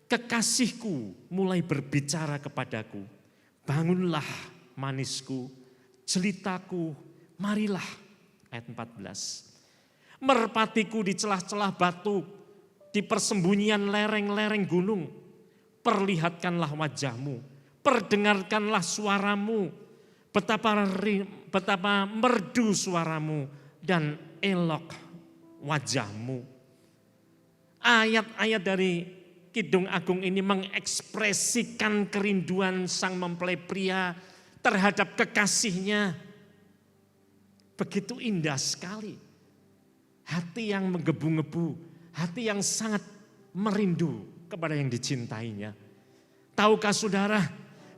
Kekasihku mulai berbicara kepadaku, bangunlah manisku, jelitaku, marilah. Ayat 14. Merpatiku di celah-celah batu, di persembunyian lereng-lereng gunung. Perlihatkanlah wajahmu, perdengarkanlah suaramu, betapa merdu suaramu dan elok wajahmu. Ayat-ayat dari Kidung Agung ini mengekspresikan kerinduan sang mempelai pria terhadap kekasihnya. Begitu indah sekali. Hati yang menggebu-gebu, hati yang sangat merindu kepada yang dicintainya. Tahukah saudara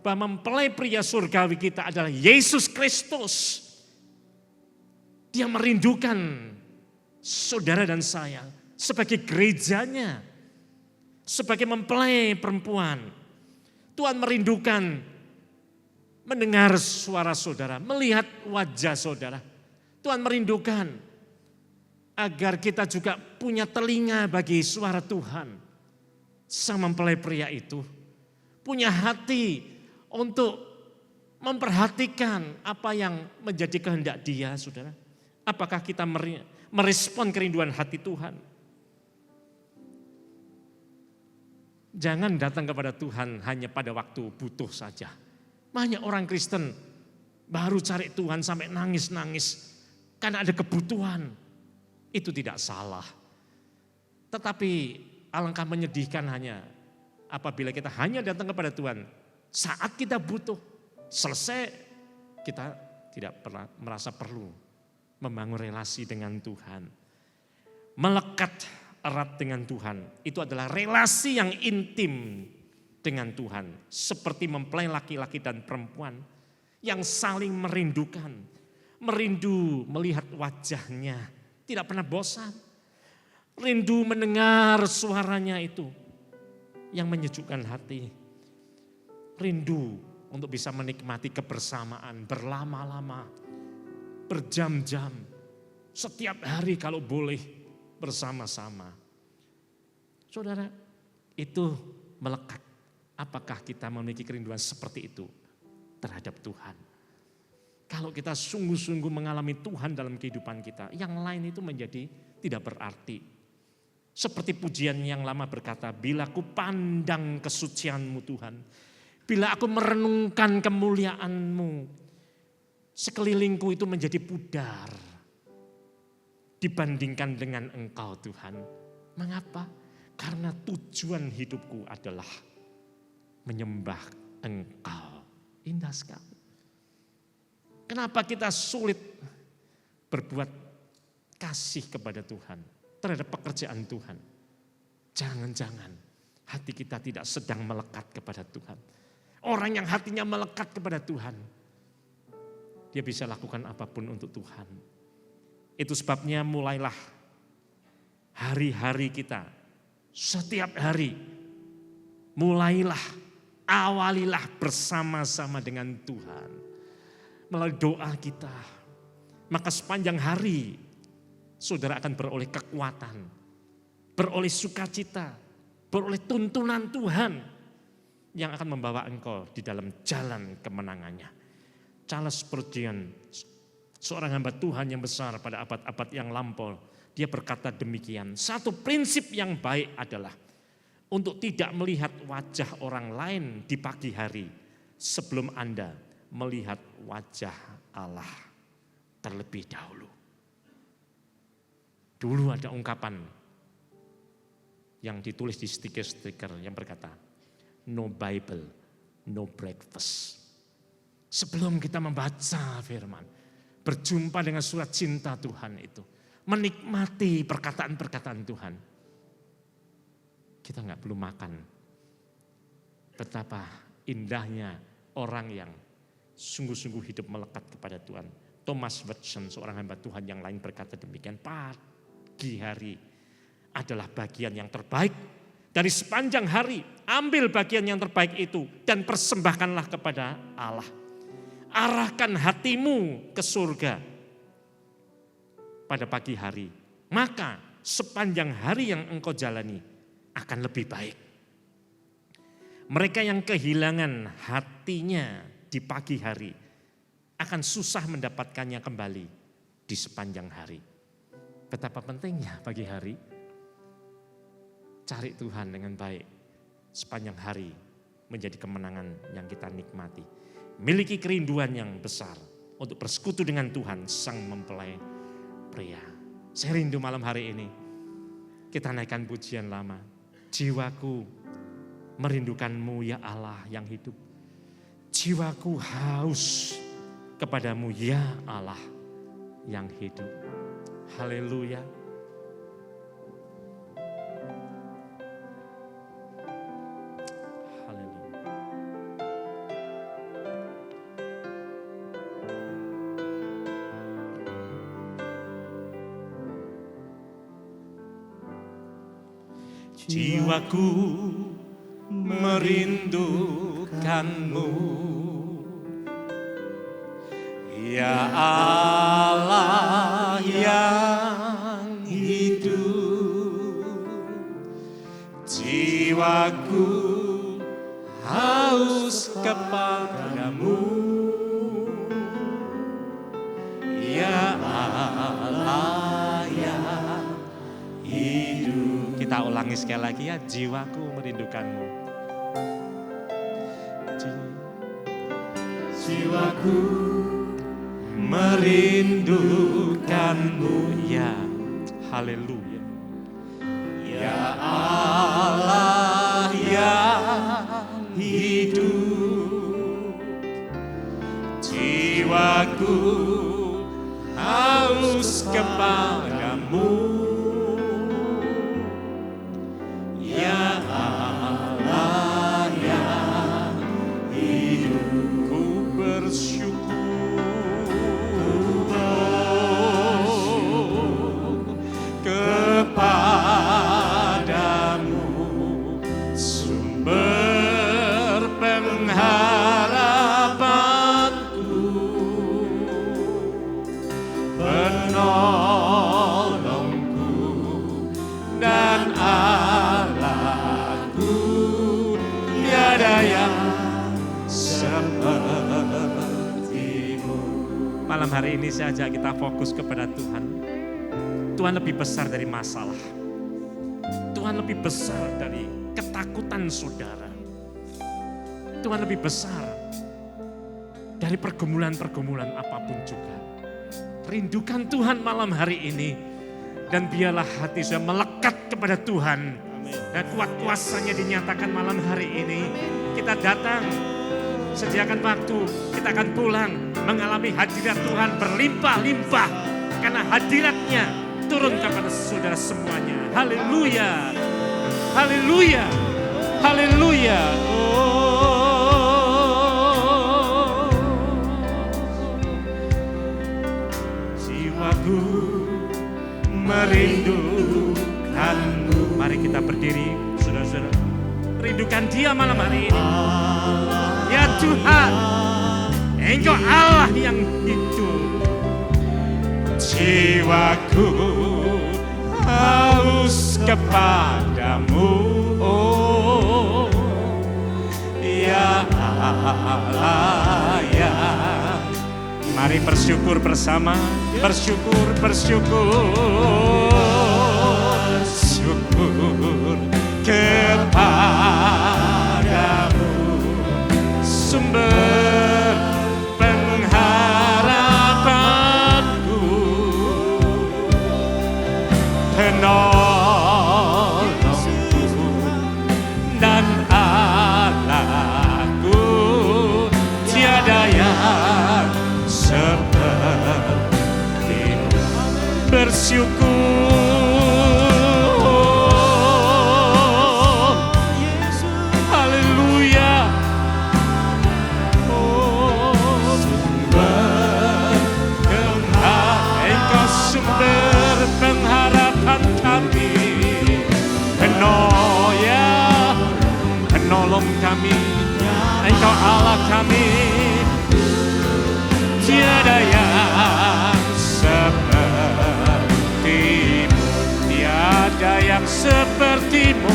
bahwa mempelai pria surgawi kita adalah Yesus Kristus. Dia merindukan saudara dan saya sebagai gerejanya, sebagai mempelai perempuan. Tuhan merindukan mendengar suara saudara, melihat wajah saudara. Tuhan merindukan agar kita juga punya telinga bagi suara Tuhan. Sang mempelai pria itu punya hati untuk memperhatikan apa yang menjadi kehendak dia, saudara. Apakah kita merespon kerinduan hati Tuhan? Jangan datang kepada Tuhan hanya pada waktu butuh saja. Banyak orang Kristen baru cari Tuhan sampai nangis-nangis karena ada kebutuhan. Itu tidak salah. Tetapi alangkah menyedihkan hanya apabila kita hanya datang kepada Tuhan saat kita butuh. Selesai kita tidak pernah merasa perlu membangun relasi dengan Tuhan. Melekat erat dengan Tuhan itu adalah relasi yang intim dengan Tuhan. Seperti mempelai laki-laki dan perempuan yang saling merindukan. Merindu melihat wajahnya, tidak pernah bosan. Rindu mendengar suaranya itu yang menyejukkan hati. Rindu untuk bisa menikmati kebersamaan berlama-lama, berjam-jam, setiap hari kalau boleh bersama-sama. Saudara, itu melekat. Apakah kita memiliki kerinduan seperti itu terhadap Tuhan? Kalau kita sungguh-sungguh mengalami Tuhan dalam kehidupan kita, yang lain itu menjadi tidak berarti. Seperti pujian yang lama berkata, bila aku pandang kesucianmu Tuhan, bila aku merenungkan kemuliaanmu, sekelilingku itu menjadi pudar dibandingkan dengan Engkau Tuhan. Mengapa? Karena tujuan hidupku adalah menyembah Engkau. Indah sekali. Kenapa kita sulit berbuat kasih kepada Tuhan, terhadap pekerjaan Tuhan? Jangan-jangan hati kita tidak sedang melekat kepada Tuhan. Orang yang hatinya melekat kepada Tuhan, dia bisa lakukan apapun untuk Tuhan. Itu sebabnya mulailah hari-hari kita, setiap hari, mulailah, awalilah bersama-sama dengan Tuhan. Melalui doa kita, maka sepanjang hari saudara akan beroleh kekuatan, beroleh sukacita, beroleh tuntunan Tuhan yang akan membawa engkau di dalam jalan kemenangannya. Charles Spurgeon, seorang hamba Tuhan yang besar pada abad-abad yang lampau, dia berkata demikian, satu prinsip yang baik adalah untuk tidak melihat wajah orang lain di pagi hari sebelum Anda melihat wajah Allah terlebih dahulu. Dulu ada ungkapan yang ditulis di stiker-stiker yang berkata, no Bible, no breakfast. Sebelum kita membaca firman, berjumpa dengan surat cinta Tuhan itu, menikmati perkataan-perkataan Tuhan, kita nggak perlu makan. Betapa indahnya orang yang sungguh-sungguh hidup melekat kepada Tuhan. Thomas Watson, seorang hamba Tuhan yang lain, berkata demikian, pagi hari adalah bagian yang terbaik dari sepanjang hari. Ambil bagian yang terbaik itu dan persembahkanlah kepada Allah. Arahkan hatimu ke surga pada pagi hari. Maka sepanjang hari yang engkau jalani akan lebih baik. Mereka yang kehilangan hatinya di pagi hari akan susah mendapatkannya kembali di sepanjang hari. Betapa pentingnya pagi hari. Cari Tuhan dengan baik. Sepanjang hari menjadi kemenangan yang kita nikmati. Miliki kerinduan yang besar untuk bersekutu dengan Tuhan, sang mempelai pria. Saya rindu malam hari ini kita naikkan pujian lama. Jiwaku merindukanmu ya Allah yang hidup. Jiwaku haus kepadamu ya Allah yang hidup. Haleluya. Jiwaku merindukanmu ya Allah yang hidup. Jiwaku haus kepadamu ya Allah yang hidup. Kita ulangi sekali lagi ya, jiwaku merindukanmu. Jiwaku merindukanmu ya, haleluya. Ya Allah yang hidup. Jiwaku haus kepadamu. Malam hari ini saya ajak kita fokus kepada Tuhan. Tuhan lebih besar dari masalah. Tuhan lebih besar dari ketakutan saudara. Tuhan lebih besar dari pergumulan-pergumulan apapun juga. Rindukan Tuhan malam hari ini. Dan biarlah hati saya melekat kepada Tuhan. Dan kuat kuasanya dinyatakan malam hari ini. Kita datang, sediakan waktu, kita akan pulang mengalami hadirat Tuhan berlimpah-limpah. Karena hadiratnya turun kepada saudara semuanya. Haleluya, haleluya, haleluya. Jiwaku merindukanmu. Mari kita berdiri, saudara-saudara. Rindukan Dia malam hari ini. Ya Tuhan, Engkau Allah yang hidup. Jiwaku haus kepadamu, oh, ya Allah ya. Mari bersyukur bersama, bersyukur, bersyukur. Syukur kepadamu, sumber pengharapanku, penolongku dan Allahku. bersyukur. Haleluya. Engkau sumber pengharapan kami, penolong kami, Engkau Allah kami, tiada yang sepertimu, tiada yang sepertimu,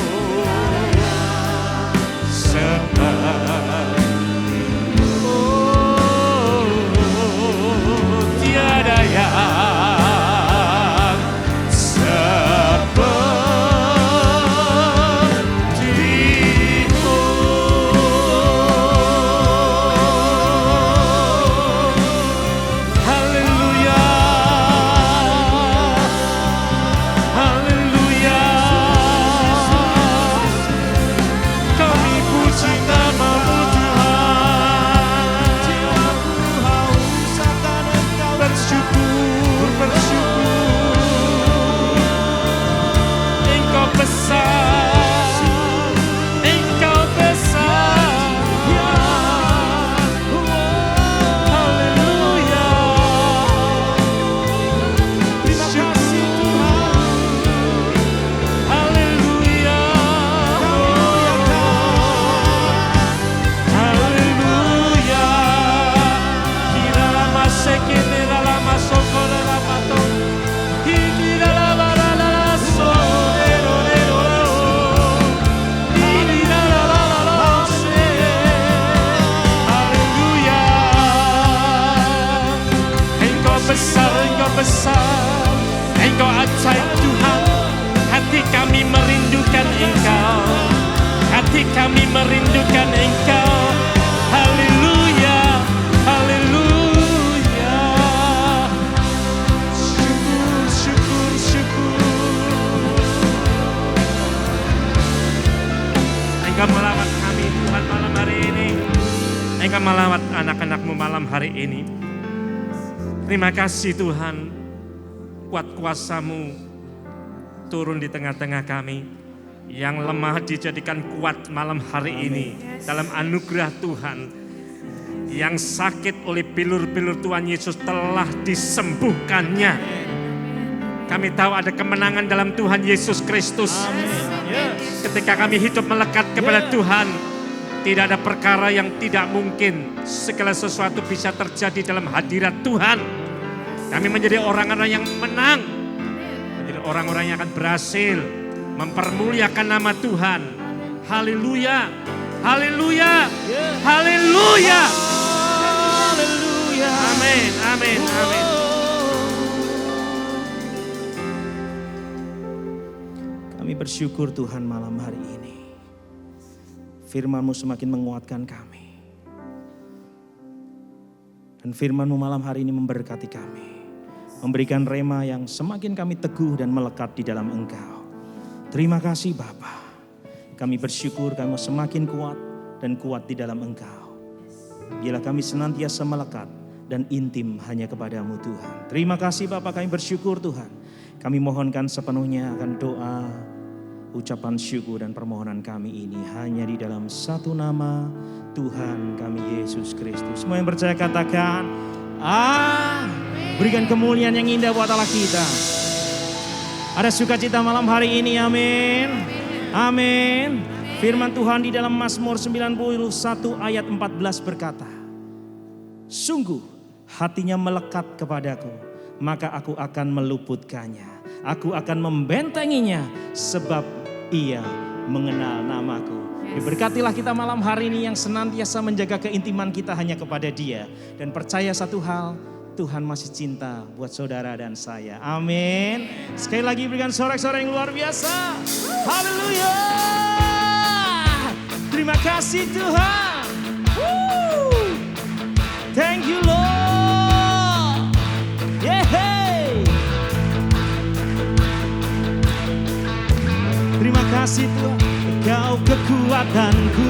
tiada yang sepertimu. Haleluya, haleluya. Kami puji nama-Mu Tuhan. Bersyukur, bersyukur. Engkau besar, Engkau besar. Haleluya. Terima kasih Tuhan. Haleluya. Haleluya. Kira lama sekene lama sokora lama to. Kira lama lama so. Haleluya. Engkau besar, Engkau besar, Engkau ajaib Tuhan. Hati kami merindukan Engkau, hati kami merindukan Engkau. Haleluya, haleluya. Syukur, syukur, syukur. Engkau melawat kami Tuhan malam hari ini. Engkau melawat anak-anak-Mu malam hari ini. Terima kasih Tuhan, kuat kuasa-Mu turun di tengah-tengah kami. Yang lemah dijadikan kuat malam hari ini dalam anugerah Tuhan. Yang sakit oleh pilur-pilur Tuhan Yesus telah disembuhkannya. Kami tahu ada kemenangan dalam Tuhan Yesus Kristus. Ketika kami hidup melekat kepada Tuhan, tidak ada perkara yang tidak mungkin. Segala sesuatu bisa terjadi dalam hadirat Tuhan. Kami menjadi orang-orang yang menang, menjadi orang-orang yang akan berhasil mempermuliakan nama Tuhan. Haleluya, haleluya, haleluya, haleluya. Amin, amin, amin. Kami bersyukur Tuhan malam hari ini. Firman-Mu semakin menguatkan kami. Dan firman-Mu malam hari ini memberkati kami. Memberikan rema yang semakin kami teguh dan melekat di dalam Engkau. Terima kasih Bapa. Kami bersyukur kami semakin kuat dan kuat di dalam Engkau. Biarlah kami senantiasa melekat dan intim hanya kepada-Mu Tuhan. Terima kasih Bapa, kami bersyukur Tuhan. Kami mohonkan sepenuhnya akan doa, ucapan syukur dan permohonan kami ini hanya di dalam satu nama Tuhan kami Yesus Kristus. Semua yang percaya katakan amin. Berikan kemuliaan yang indah buat Allah kita. Ada sukacita malam hari ini, amin. Amin. Firman Tuhan di dalam Mazmur 91 ayat 14 berkata, sungguh hatinya melekat kepadaku, maka aku akan meluputkannya. Aku akan membentenginya sebab ia mengenal namaku. Diberkatilah kita malam hari ini yang senantiasa menjaga keintiman kita hanya kepada Dia. Dan percaya satu hal, Tuhan masih cinta buat saudara dan saya. Amin. Sekali lagi berikan sorak-sorai yang luar biasa. Haleluya. Terima kasih Tuhan. Woo. Thank you Lord. Yeay. Terima kasih Tuhan. Engkau kekuatanku,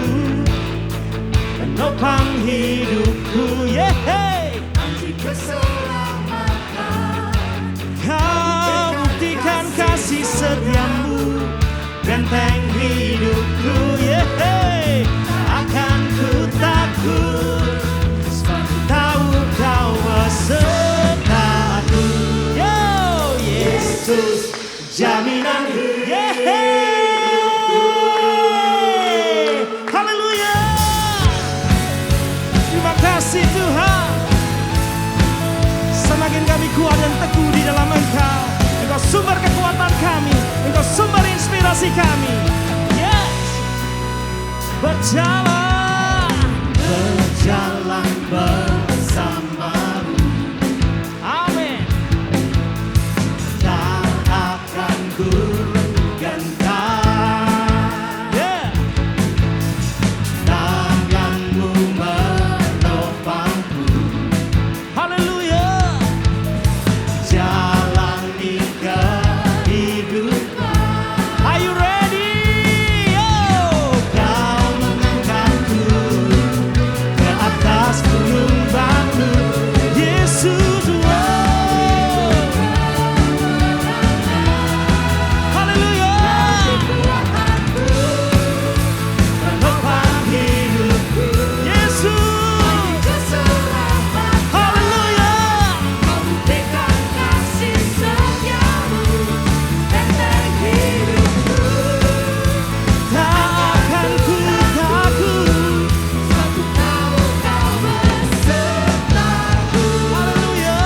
penopang hidupku. Yeay. Keselamatan Kau Yesus jaminan haleluya. Terima kasih Tuhan. Semakin kami kuat dan teguh di dalam Engkau. Engkau sumber kekuatan kami, Engkau sumber inspirasi kami. Yes. Berjalan bersamamu. Amin. Tak akan ku gentar. Yeah. Tanganmu menopangku. Haleluya. Jalani kehidupan. Are you ready? Yo. Kau mengangkatku ke atas gunung batu. Yesus, oh. Haleluya. Menopang hidupku. Yesus. Haleluya. Memberikan kasih setiamu, benteng hidupku. Tak akan ku takut. Aku tahu kau besertaku. Haleluya.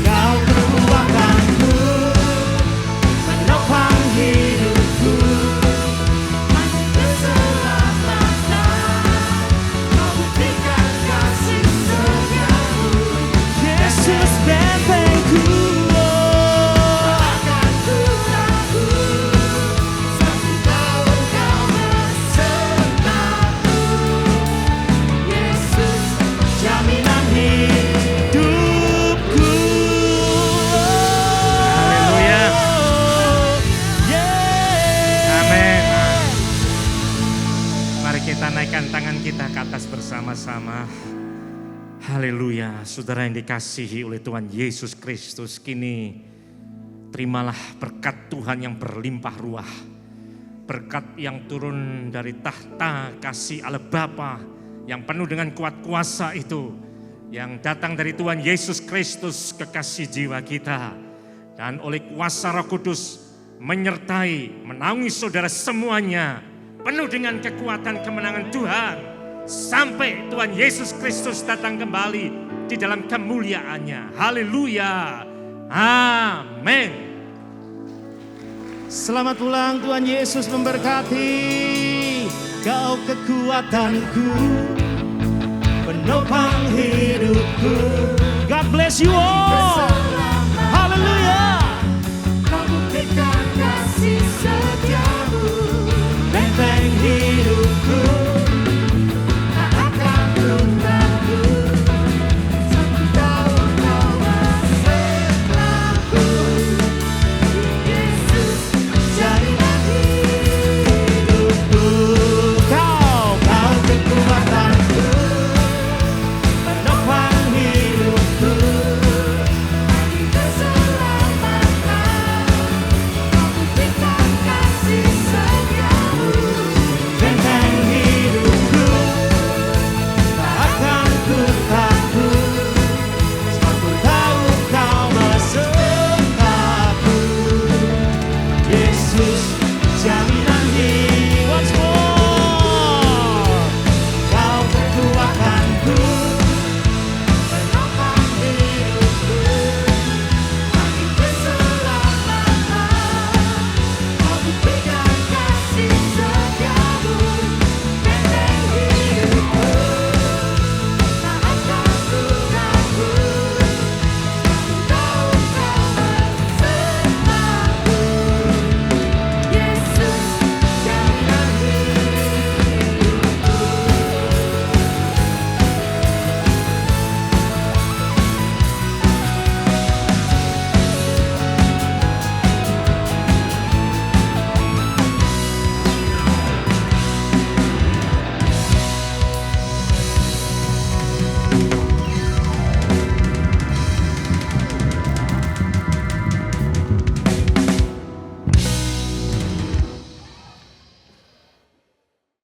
Kau kekuatanku, menopang hidupku. Masih keselamatan, kau berikan kasih setiamu. Yesus bentengku. Akan ku takut, aku tahu kau besertaku. Yesus, Jaminan hidupku. Haleluya. Yeah. Amin. Mari kita naikkan tangan kita ke atas bersama-sama. Haleluya. Saudara yang dikasihi oleh Tuhan Yesus Kristus, kini terimalah berkat Tuhan yang berlimpah ruah. Berkat yang turun dari tahta kasih Allah Bapa yang penuh dengan kuat kuasa itu, yang datang dari Tuhan Yesus Kristus, kekasih jiwa kita. Dan oleh kuasa Roh Kudus menyertai, menaungi saudara semuanya, penuh dengan kekuatan kemenangan Tuhan. Sampai Tuhan Yesus Kristus datang kembali di dalam kemuliaannya. Haleluya. Amin. Selamat pulang, Tuhan Yesus memberkati. Kau kekuatanku, penopang hidupku. God bless you all. Haleluya.